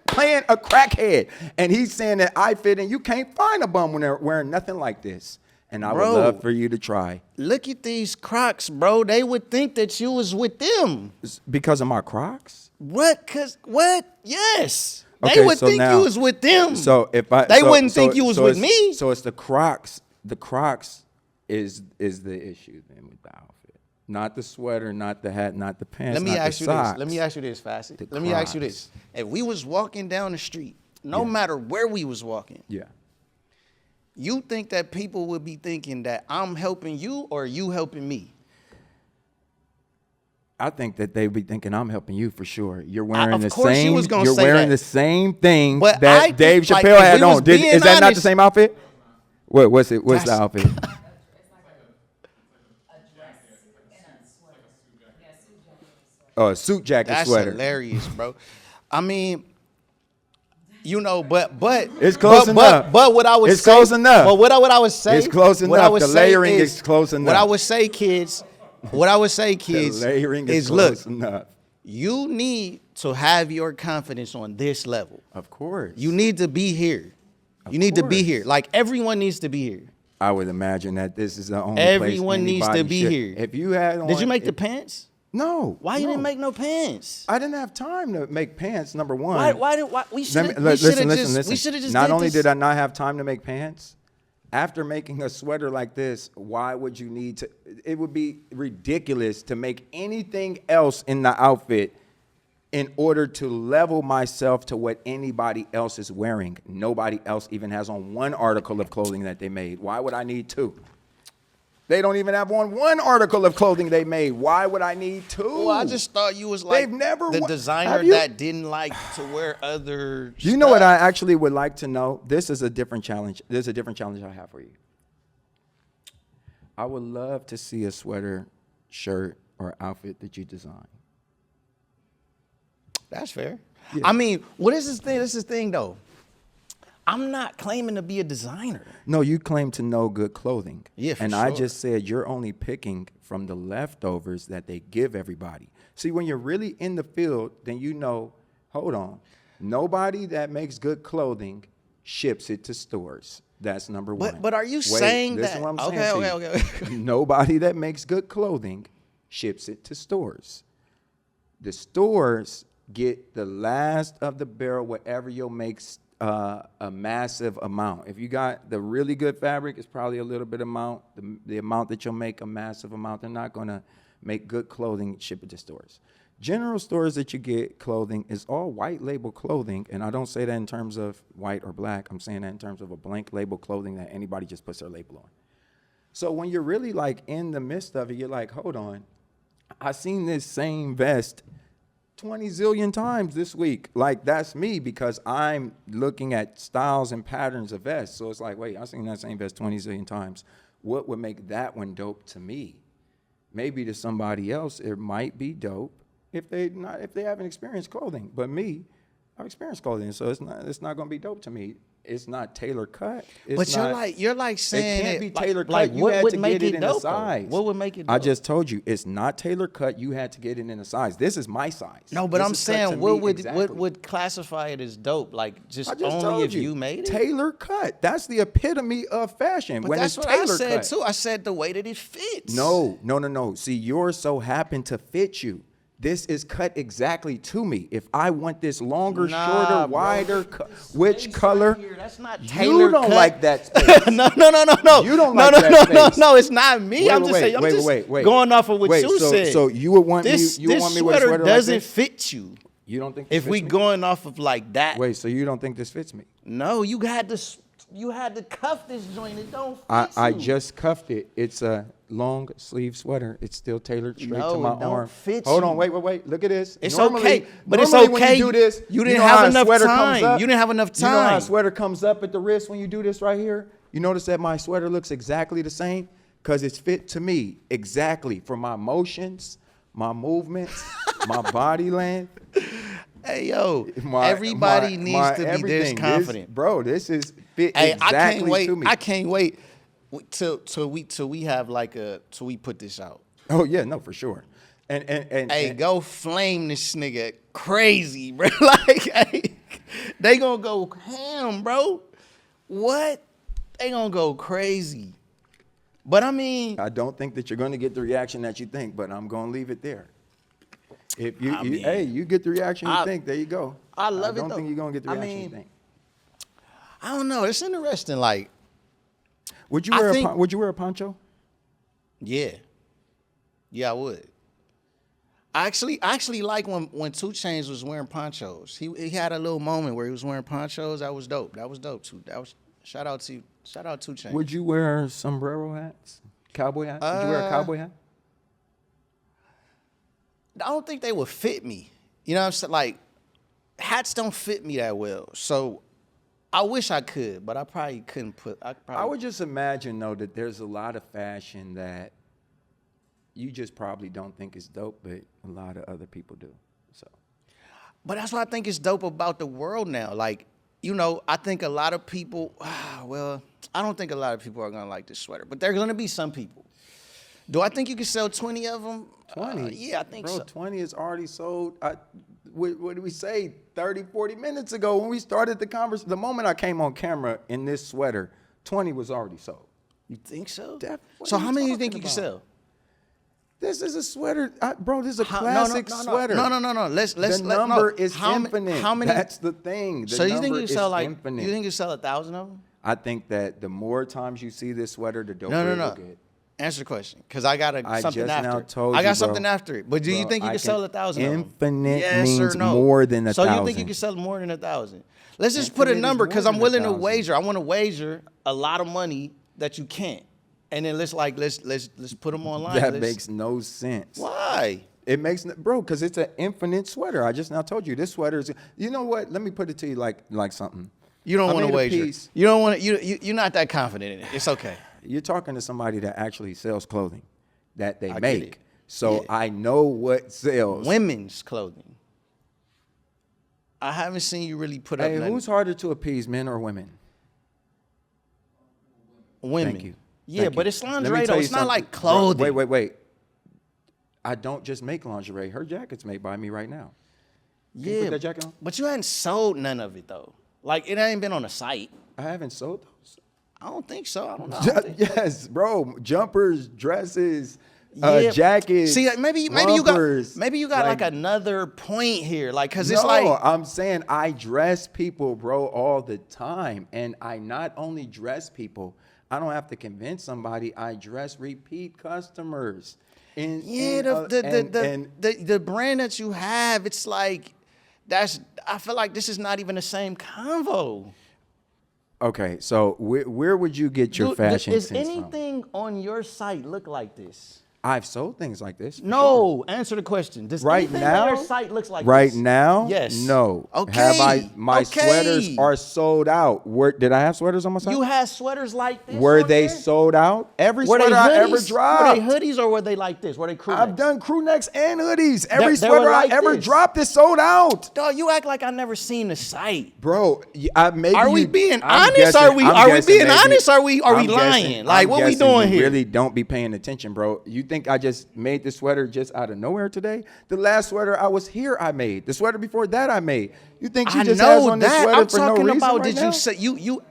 playing a crackhead. And he's saying that I fit in. You can't find a bum when they're wearing nothing like this. And I would Bro. love for you to try. Look at these Crocs, bro. They would think that you was with them. It's because of my Crocs? What? What? Yes. Okay, They would so think now- you was with them. So if I They so- wouldn't so- think you was so with it's- me. So it's the Crocs. The Crocs is the issue then with the outfit. Not the sweater, not the hat, not the pants. Let me not ask the you this. socks. Let me ask you this, Facet. The Let me ask you Crocs. this. If we was walking down the street, no matter where we was walking, Yeah. you think that people would be thinking that I'm helping you or you helping me? I think that they'd be thinking I'm helping you for sure. You're wearing of the course you same. was gonna You're say wearing that. the same thing But I that think, Dave like, Chappelle if had we was on. being Is that not the honest- same outfit? What's it? What's the That's- outfit? Oh, a suit jacket That's sweater. hilarious, bro. I mean, you know, but It's close enough. But what I would It's say, close enough. But what I would say, It's close what I enough. would The say layering is close What enough. I would say, kids. What I would say, The kids, layering is look, close enough. you need to have your confidence on this level. Of course. You need to be here. You need to be course. here. Like everyone needs to be here. I would imagine that this is the only Everyone place needs to anybody be should- here. If you had on, Did you make the pants? No. Why you no. didn't make no pants? I didn't have time to make pants, number one. Why we should have Listen. just Not did only this. did I not have time to make pants, after making a sweater like this, why would you need to? It would be ridiculous to make anything else in the outfit in order to level myself to what anybody else is wearing. Nobody else even has on one article of clothing that they made. Why would I need two? They don't even have on one article of clothing they made. Why would I need two? Well, I just thought you was like the designer that didn't like to wear other You know what I actually would like to know? This is a different challenge. There's a different challenge I have for you. I would love to see a sweater, shirt, or outfit that you design. That's fair. Yeah. I mean, what is this thing? This is the thing, though. I'm not claiming to be a designer. No, you claim to know good clothing. Yeah, for And sure. I just said you're only picking from the leftovers that they give everybody. See, when you're really in the field, then you know, hold on, nobody that makes good clothing ships it to stores. That's number one. But are you saying listen that? What I'm saying to you. Okay. Nobody that makes good clothing ships it to stores. The stores get the last of the barrel, whatever you'll make a massive amount. If you got the really good fabric, it's probably a little bit amount. The amount that you'll make a massive amount. They're not going to make good clothing, ship it to stores. General stores that you get clothing is all white label clothing, and I don't say that in terms of white or black. I'm saying that in terms of a blank label clothing that anybody just puts their label on. So when you're really like in the midst of it, you're like, hold on, I seen this same vest 20 zillion times this week. Like, that's me because I'm looking at styles and patterns of vests. So it's like, wait, I've seen that same vest 20 zillion times. What would make that one dope to me? Maybe to somebody else, it might be dope if they haven't experienced clothing. But me, I've experienced clothing, so it's not going to be dope to me. It's not tailor cut. But you're like saying it can't be like- tailor cut. Like, You what had would to make get it it in a dope? size. What would make it dope? I just told you it's not tailor cut. You had to get it in a size. This is my size. No, but This I'm is cut to saying what me exactly. would classify it as dope? Like just I just only told if you made it. tailor cut. That's the epitome of fashion. But when that's it's what I tailor said cut. too. I said the way that it fits. No. See, yours so happened to fit you. This is cut exactly to me. If I want this longer, Nah, shorter, bro. wider, This which space color? right here, that's not tailor You don't cut. like that space. No. You don't no, like no, that no, space. no. It's not me. I'm just saying. I'm just wait. going off of what Wait, you so, said. So you would want this me? You would want me with a sweater sweater doesn't like this? fit you. You don't think? This If we fits me? going off of like that, Wait, so you don't think this fits me? no, you had to cuff this joint. It don't fit I you. just cuffed it. It's a long sleeve sweater. It's still tailored straight No, to my it don't arm. fit Hold you. on, wait. Look at this. It's Normally- okay, but it's normally when okay. you do this, You didn't know have how a enough sweater comes time. up? You didn't have enough You know how a time. sweater comes up at the wrist when you do this right here? You notice that my sweater looks exactly the same? Because it's fit to me exactly for my motions, my movements, my body length. Hey yo, My- everybody my- needs my to be everything. this confident. Bro, this is fit Hey, exactly I can't wait. to me. I can't wait till we have like till we put this out. Oh yeah, no, for sure. And Hey, go flame this nigga crazy, bro. Like, hey, they gonna go ham, bro. What? They gonna go crazy. But I mean, I don't think that you're going to get the reaction that you think, but I'm going to leave it there. If you, I mean, you get the reaction you I- think, there you go. I love it, I don't though. think you're going to get the I reaction you mean, think. I don't know. It's interesting. Like, Would you I wear think- would you wear a poncho? yeah, I would. I actually like when 2 Chainz was wearing ponchos. He had a little moment where he was wearing ponchos. That was dope. Too. That was shout out 2 Chainz. Would you wear sombrero hats? Cowboy hats? Would you wear a cowboy hat? I don't think they would fit me. You know what I'm saying? Like, hats don't fit me that well. So I wish I could, but I probably couldn't put. I would just imagine, though, that there's a lot of fashion that you just probably don't think is dope, but a lot of other people do. So, But that's what I think is dope about the world now. Like, you know, I think a lot of people. Well, I don't think a lot of people are gonna like this sweater, but there are gonna be some people. Do I think you can sell 20 of them? 20? Yeah, I think Bro, so. 20 is already sold. What did we say 30, 40 minutes ago when we started the conversation? The moment I came on camera in this sweater, 20 was already sold. You think so? What So are how you many do you talking think you can about? sell? This is a sweater, bro. This is a How- classic sweater. No. Let's The let, number no. is infinite. How many? That's the thing. The So you think number you is sell like? infinite. You think you sell 1,000 of them? I think that the more times you see this sweater, the doper No. it will get. Answer the question, because I got I something just after. now told I got you, bro. something after it. But do you Bro, think you I can can- sell 1,000 of them? Infinite Yes means or no? more than So you think 1,000. you can sell more than 1,000? Let's just put a Infinite is number, more because than I'm willing to 1,000. wager. I want to wager a lot of money that you can't, and then let's put them online. That makes no sense. Why? It makes bro, because it's an infinite sweater. I just now told you this sweater is. You know what? Let me put it to you like something. You don't I want to made a wager. piece. You don't want to. You're not that confident in it. It's okay. You're talking to somebody that actually sells clothing that they I get make. it. So Yeah. I know what sells. Women's clothing. I haven't seen you really put up. Hey, nothing. who's harder to appease, men or women? Women? Thank you. Yeah, Thank but you. it's Let me lingerie tell though. you It's not like something. Bro, clothing. Wait. I don't just make lingerie. Her jacket's made by me right now. Can you Yeah, put that jacket on? but you hadn't sold none of it though. Like it ain't been on the site. I haven't sold those. I don't think so. I don't know. I don't think- Yes, bro. Jumpers, dresses, Yeah. jackets. See, maybe you bumpers. got like another point here, like because it's No, like I'm saying I dress people, bro, all the time. And I not only dress people, I don't have to convince somebody. I dress repeat customers. the brand that you have, it's like I feel like this is not even the same convo. Okay, so where would you get your Dude, fashion is sense from? anything on your site look like this? I've sold things like this. for sure. No, answer the question. Does Right anything now, on your site looks like right this? now, Yes. no. Okay. My Okay. sweaters are sold out. Did I have sweaters on my site? You had sweaters like this. Were on they there? sold out? Every Were they sweater I ever hoodies? dropped. Were they hoodies or were they like this? Were they crew I've necks? done crew necks and hoodies. Every They were sweater like I ever this. dropped is sold out. Dog, you act like I never seen the site. Bro, Are we being I'm honest? guessing- Are we I'm being guessing maybe- honest? Are we I'm lying? guessing- Like I'm what we guessing doing you here? really don't be paying attention, bro. You think I just made this sweater just out of nowhere today? The last sweater I was here, I made. The sweater before that, I made. You think she I just has know on this that. sweater I'm for no talking reason about. right Did now? you say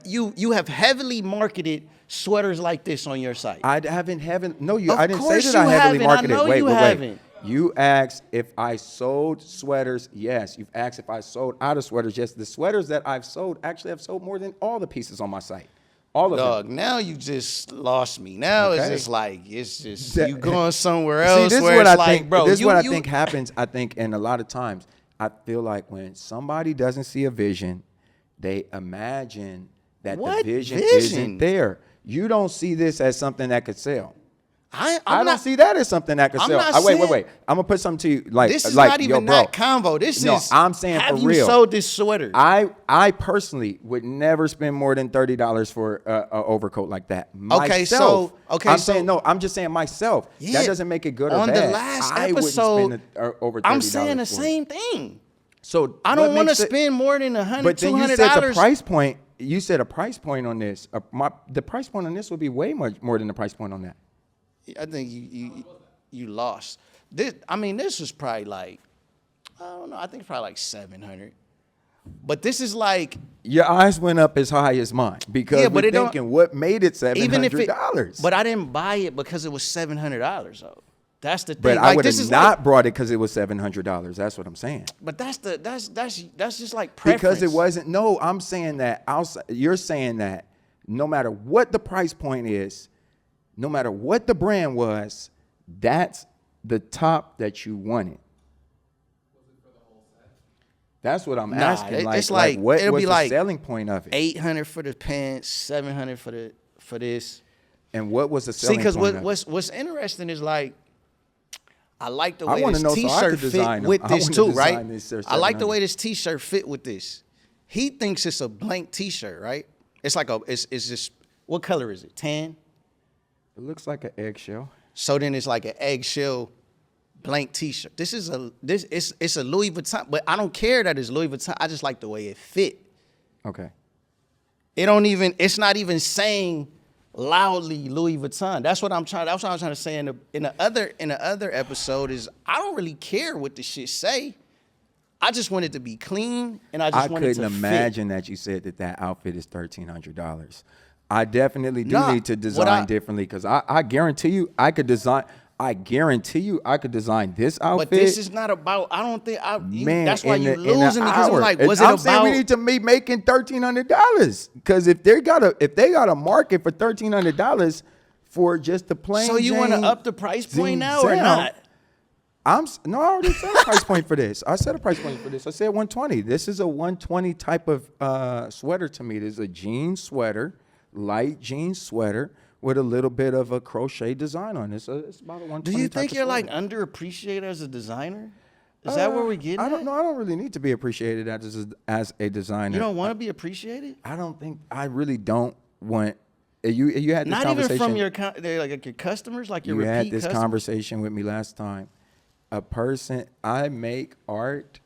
you have heavily marketed sweaters like this on your site? I haven't. No, you. Of I didn't say course that I you heavily haven't. I marketed. know Wait, you wait, haven't. You asked if I sold sweaters. Yes. You've asked if I sold out of sweaters. Yes. The sweaters that I've sold actually have sold more than all the pieces on my site. All of Dog, them. now you just lost me. Now it's Okay. just like it's just That- you going somewhere See, else. this is where what it's I like, think. bro. This is what I you- think happens. I think, and a lot of times, I feel like when somebody doesn't see a vision, they imagine that What the vision vision? isn't there. You don't see this as something that could sell. I'm I don't not, see that as something that could I'm sell. not Wait. saying- I'm gonna put something to you. Like This is like, not even yo, bro, that convo. This No, is. I'm saying have for you real. sold this sweater? I personally would never spend more than $30 for an overcoat like that. Okay, so- Myself. okay, I'm so- saying no. I'm just saying myself. Yeah. That doesn't make it good or On bad. the last I wouldn't episode, spend over $30 I'm saying the for it. same thing. So I don't what want to makes it- spend more than $100, But then you $200. said the price point. You said a price point on this. The price point on this would be way much more than the price point on that. I think you lost. This was probably like, I don't know. I think probably like 700. But this is like, Your eyes went up as high as mine because Yeah, but we're it don't- thinking what made it $700. even if it, but I didn't buy it because it was $700 though. That's the thing. But I Like, would this have is not like, brought it because it was $700. That's what I'm saying. but that's just like preference. Because it wasn't. No, I'm saying that. You're saying that no matter what the price point is, no matter what the brand was, that's the top that you wanted. That's what I'm Nah, asking. it's like what it'll was be the like selling point of it? 800 for the pants, 700 for this. And what was the See, selling because point of it? what's interesting is like, I like the I way wanna this know so I T-shirt could fit design them. with I this wanna too, design right? this shirt I like the 700. way this T-shirt fit with this. He thinks it's a blank T-shirt, right? It's like it's just, what color is it? Tan. It looks like an eggshell. So then it's like an eggshell blank T-shirt. It's a Louis Vuitton, but I don't care that it's Louis Vuitton. I just like the way it fit. Okay. It's not even saying loudly Louis Vuitton. That's what I'm trying to say in the other episode is I don't really care what the shit say. I just want it to be clean and I just want it to couldn't fit. imagine that you said that outfit is $1,300. I definitely do Nah, need to what design I- differently because I guarantee you I could design. I guarantee you, I could design this outfit. But this is not about. I don't think. Man, that's why you in an losing me because I'm hour. like, And was it I'm about? saying we need to be making $1,300 because if they got a market for $1,300 for just the plain. So you want to Jane up the price point now or Zinzel, not? No, I already said a price point for this. I said a price point for this. I said 120. This is a 120 type of sweater to me. This is a jean sweater, light jean sweater with a little bit of a crochet design on it. So it's about a 120. Do you type think of you're like sweater. underappreciated as a designer? Is that where we're getting I at? don't know. I don't really need to be appreciated as a designer. You don't want to be appreciated? I don't think I really don't want. You had this Not conversation. even from your like your customers, like your You repeat had this customers? conversation with me last time. I make art.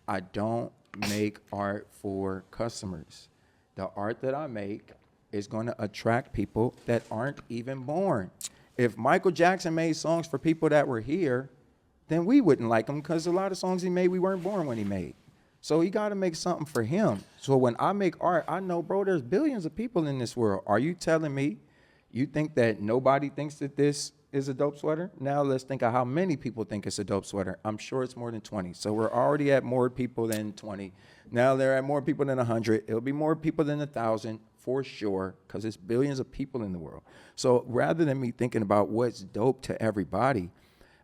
I don't make art for customers. The art that I make is going to attract people that aren't even born. If Michael Jackson made songs for people that were here, then we wouldn't like them because a lot of songs he made, we weren't born when he made. So he got to make something for him. So when I make art, I know, bro, there's billions of people in this world. Are you telling me you think that nobody thinks that this is a dope sweater? Now let's think of how many people think it's a dope sweater. I'm sure it's more than 20. So we're already at more people than 20. Now they're at more people than 100. It'll be more people than 1,000 for sure because it's billions of people in the world. So rather than me thinking about what's dope to everybody,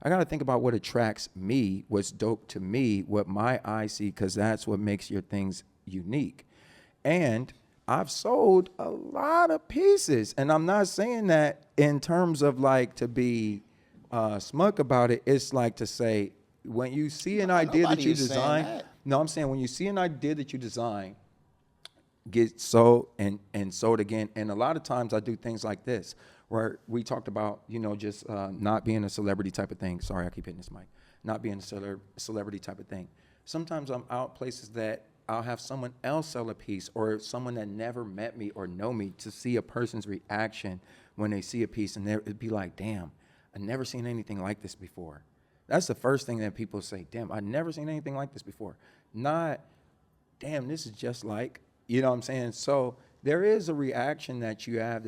I got to think about what attracts me, what's dope to me, what my eyes see, because that's what makes your things unique. And I've sold a lot of pieces. And I'm not saying that in terms of like to be smug about it. It's like to say, when you see an idea that Nobody you is saying design, that. no, I'm saying when you see an idea that you design, get sold and sold again. And a lot of times I do things like this, where we talked about, just not being a celebrity type of thing. Sorry, I keep hitting this mic. Not being a celebrity type of thing. Sometimes I'm out places that I'll have someone else sell a piece or someone that never met me or know me to see a person's reaction when they see a piece. And it'd be like, damn, I've never seen anything like this before. That's the first thing that people say, damn, I've never seen anything like this before. Not, damn, this is just like, you know what I'm saying? So there is a reaction that you have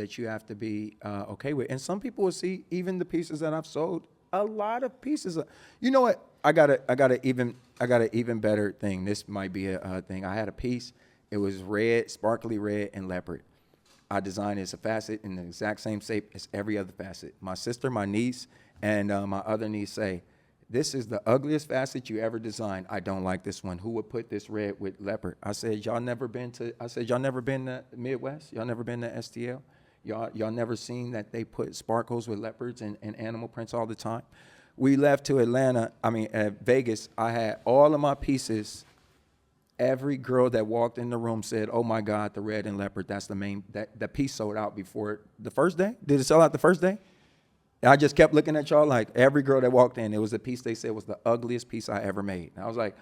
to be okay with. And some people will see even the pieces that I've sold, a lot of pieces. You know what? I got a even better thing. This might be a thing. I had a piece. It was red, sparkly red, and leopard. I designed it as a facet in the exact same shape as every other facet. My sister, my niece, and my other niece say, "This is the ugliest facet you ever designed. I don't like this one. Who would put this red with leopard?" I said, y'all never been to the Midwest? Y'all never been to STL? Y'all never seen that they put sparkles with leopards and animal prints all the time? We left to Vegas. I had all of my pieces. Every girl that walked in the room said, "Oh my God, the red and leopard, that's the main," that piece sold out before the first day. Did it sell out the first day? And I just kept looking at y'all like every girl that walked in, it was a piece they said was the ugliest piece I ever made. And I was like,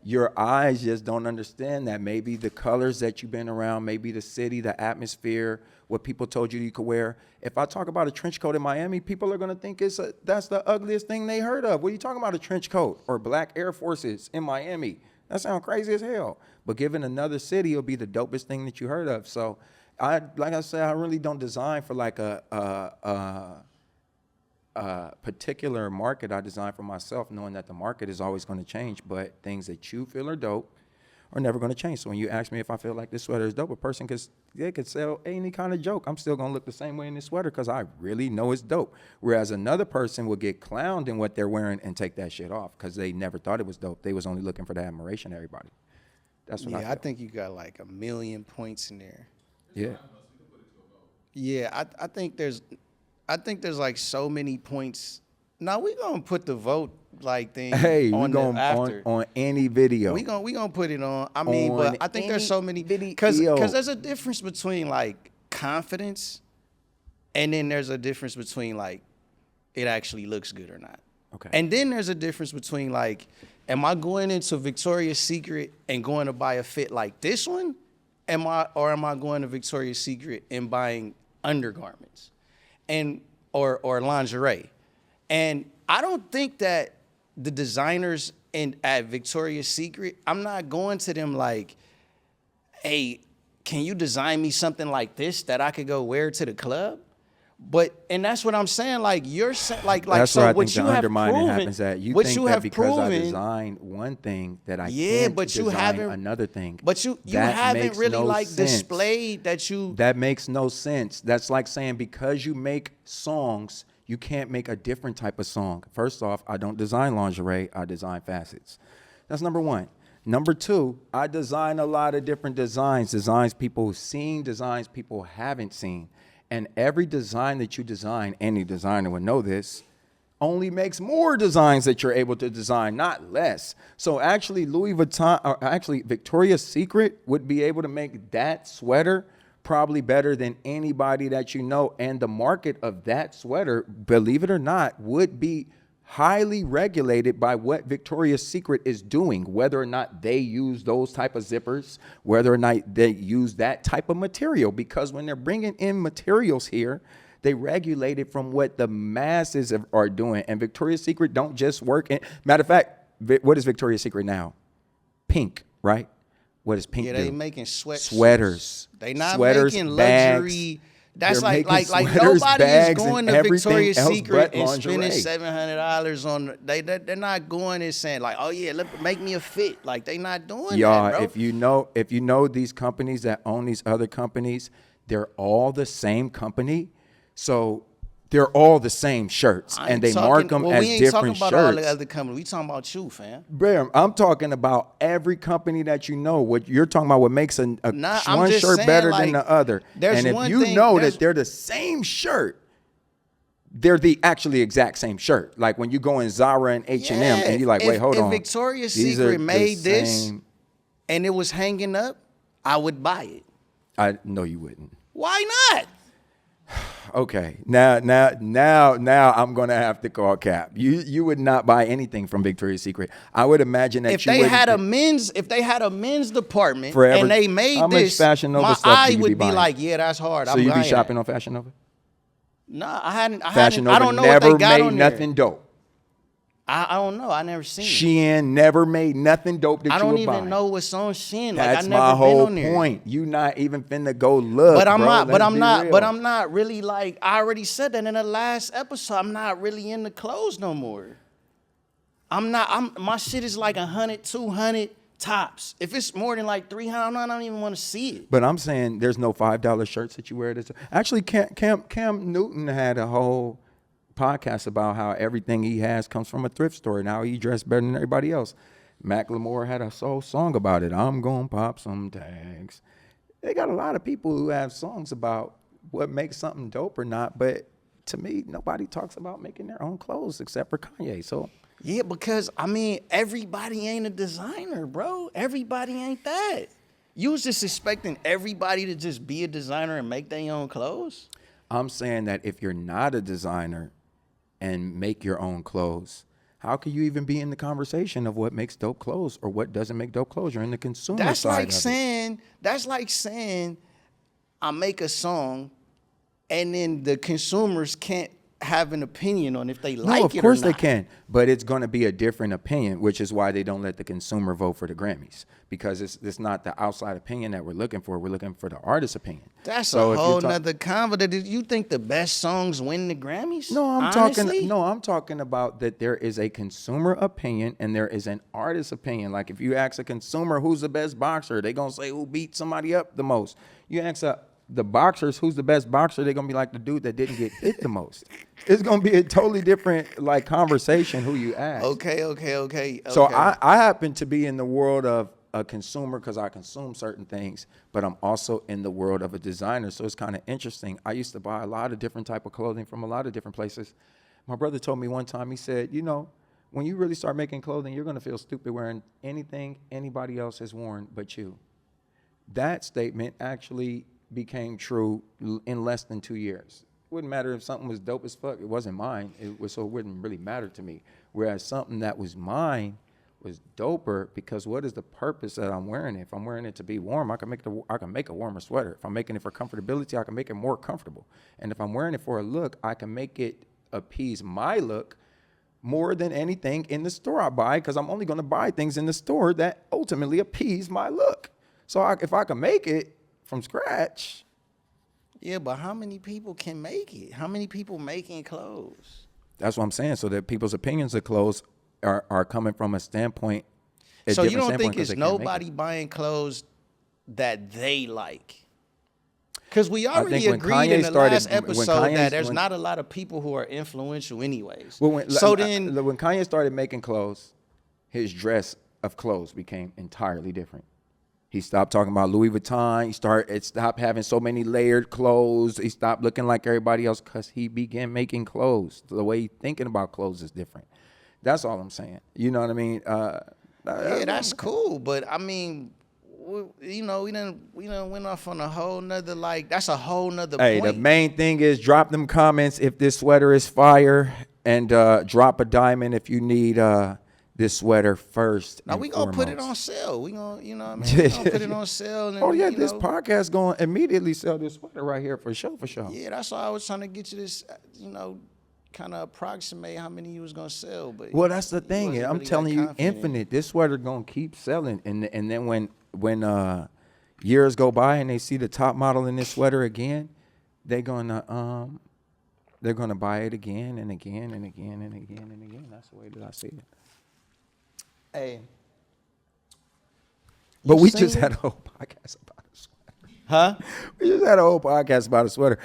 your eyes just don't understand that. Maybe the colors that you've been around, maybe the city, the atmosphere, what people told you could wear. If I talk about a trench coat in Miami, people are going to think that's the ugliest thing they heard of. What are you talking about, a trench coat or black Air Forces in Miami? That sounds crazy as hell. But given another city, it'll be the dopest thing that you heard of. So like I said, I really don't design for like a particular market. I design for myself, knowing that the market is always going to change, but things that you feel are dope are never going to change. So when you ask me if I feel like this sweater is dope, a person could sell any kind of joke. I'm still going to look the same way in this sweater because I really know it's dope. Whereas another person will get clowned in what they're wearing and take that shit off because they never thought it was dope. They was only looking for the admiration of everybody. That's what I feel. I think you got like 1,000,000 points in there. Yeah. Yeah, I think there's like so many points. Now we gonna put the vote like thing Hey, on we going after. on any video. We gonna put it on. I mean, On but I think there's so many any because video. there's a difference between like confidence, and then there's a difference between like it actually looks good or not. Okay. And then there's a difference between like, am I going into Victoria's Secret and going to buy a fit like this one? Am I going to Victoria's Secret and buying undergarments and or lingerie? And I don't think that the designers at Victoria's Secret, I'm not going to them like, "Hey, can you design me something like this that I could go wear to the club?" And that's what I'm saying. Like you're saying, like That's so where I what think you the have undermining proven, happens at. You what think you that have because I proven, designed one thing that I yeah, can't but you design haven't another thing. But you That haven't makes really no like sense. displayed that you. That makes no sense. That's like saying because you make songs, you can't make a different type of song. First off, I don't design lingerie. I design facets. That's number one. Number two, I design a lot of different designs people have seen, designs people haven't seen. And every design that you design, any designer would know this, only makes more designs that you're able to design, not less. So actually Louis Vuitton, or actually Victoria's Secret would be able to make that sweater probably better than anybody that you know. And the market of that sweater, believe it or not, would be highly regulated by what Victoria's Secret is doing, whether or not they use those type of zippers, whether or not they use that type of material. Because when they're bringing in materials here, they regulate it from what the masses are doing. And Victoria's Secret don't just work in, matter of fact, what is Victoria's Secret now? Pink, right? What does pink Yeah, do? they making Sweaters. They not Sweaters, making bags. luxury. That's They're like making like sweaters, nobody is bags, going and to everything Victoria's else Secret but and spending lingerie. $700 on. They're not going and saying like, oh yeah, make me a fit. Like they not doing Y'all, that, bro. if you know these companies that own these other companies, they're all the same company. So they're all the same shirts, and they mark them as we ain't different talking about all the shirts. other companies. We talking about you, fam. Bam, I'm talking about every company that you know. What you're talking about, what makes Nah, I'm one just shirt saying, better like, than the other. there's And if one you thing- know there's- that they're the same shirt, they're the actually exact same shirt. Like when you go in Zara and H&M, and you're like, wait, hold on. If Victoria's These are Secret the made this same- and it was hanging up, I would buy it. I know you wouldn't. Why not? Okay, now I'm gonna have to call cap. You would not buy anything from Victoria's Secret. I would imagine that If you they wouldn't- had a men's department Forever. and they made How much this, Fashion Nova my stuff do eye you be would be buying? like, yeah, that's hard. So I'm you be buying shopping that. on Fashion Nova? No, I hadn't. Fashion Nova I don't know never what they got made on there. nothing dope. I don't know. I never seen it. Shein never made nothing dope that I you don't would buy. even know what's on Shein. Like That's I my never been whole on there. point. You not even finna go look. But I'm bro. not. But Let's I'm be not. real. But I'm not really like. I already said that in the last episode. I'm not really into clothes no more. I'm not. My shit is like 100, 200 tops. If it's more than like 300, I don't even want to see it. But I'm saying there's no $5 shirts that you wear. Actually, Cam Newton had a whole podcast about how everything he has comes from a thrift store and how he dressed better than everybody else. Macklemore had a whole song about it. I'm gonna pop some tags. They got a lot of people who have songs about what makes something dope or not. But to me, nobody talks about making their own clothes except for Kanye. So Yeah, because I mean, everybody ain't a designer, bro. Everybody ain't that. You was just expecting everybody to just be a designer and make their own clothes? I'm saying that if you're not a designer and make your own clothes, how can you even be in the conversation of what makes dope clothes or what doesn't make dope clothes? You're in the consumer That's side like of it. saying I make a song and then the consumers can't have an opinion on if they like it or not. No, of course they can, but it's going to be a different opinion, which is why they don't let the consumer vote for the Grammys, because it's not the outside opinion that we're looking for. We're looking for the artist's opinion. That's So a if you're whole talk- nother convo. Did you think the best songs win the Grammys? No, I'm Honestly? talking about that there is a consumer opinion and there is an artist opinion. Like if you ask a consumer who's the best boxer, they're going to say who beat somebody up the most. You ask the boxers who's the best boxer, they're going to be like the dude that didn't get hit the most. It's going to be a totally different like conversation who you ask. Okay. So I happen to be in the world of a consumer because I consume certain things, but I'm also in the world of a designer. So it's kind of interesting. I used to buy a lot of different type of clothing from a lot of different places. My brother told me one time, he said, you know, when you really start making clothing, you're going to feel stupid wearing anything anybody else has worn but you. That statement actually became true in less than 2 years. It wouldn't matter if something was dope as fuck. It wasn't mine. So it wouldn't really matter to me. Whereas something that was mine was doper because what is the purpose that I'm wearing it? If I'm wearing it to be warm, I can make a warmer sweater. If I'm making it for comfortability, I can make it more comfortable. And if I'm wearing it for a look, I can make it appease my look more than anything in the store I buy, because I'm only going to buy things in the store that ultimately appease my look. So if I can make it from scratch, Yeah, but how many people can make it? How many people making clothes? That's what I'm saying. So that people's opinions of clothes are coming from a standpoint. So you don't think 'cause it's they can't make it. nobody buying clothes that they like? Because we I already think when agreed in Kanye the started- last when episode Kanye's- that there's when- not a lot of people who are influential anyways. Well, when Kanye started making clothes, his dress of clothes became entirely different. He stopped talking about Louis Vuitton. It stopped having so many layered clothes. He stopped looking like everybody else because he began making clothes. The way he's thinking about clothes is different. That's all I'm saying. You know what I mean? yeah, that's cool, but I mean, we done went off on a whole nother that's a whole nother Hey, point. the main thing is drop them comments if this sweater is fire, and drop a diamond if you need this sweater first. Now and we gonna put it on foremost. sale. We gonna, you know what I mean? We gonna put it on sale. And Oh yeah, you this know, podcast going to immediately sell this sweater right here for sure. Yeah, that's why I was trying to get you this, kind of approximate how many you was gonna sell. But Well, that's the you thing. wasn't I'm really telling that you, confident. infinite. This sweater gonna keep selling, and then when years go by and they see the top model in this sweater again, they're gonna buy it again and again and again and again and again. That's the way that I see it. Hey, But you we just seen- had a whole podcast about a sweater. huh? We just had a whole podcast about a sweater.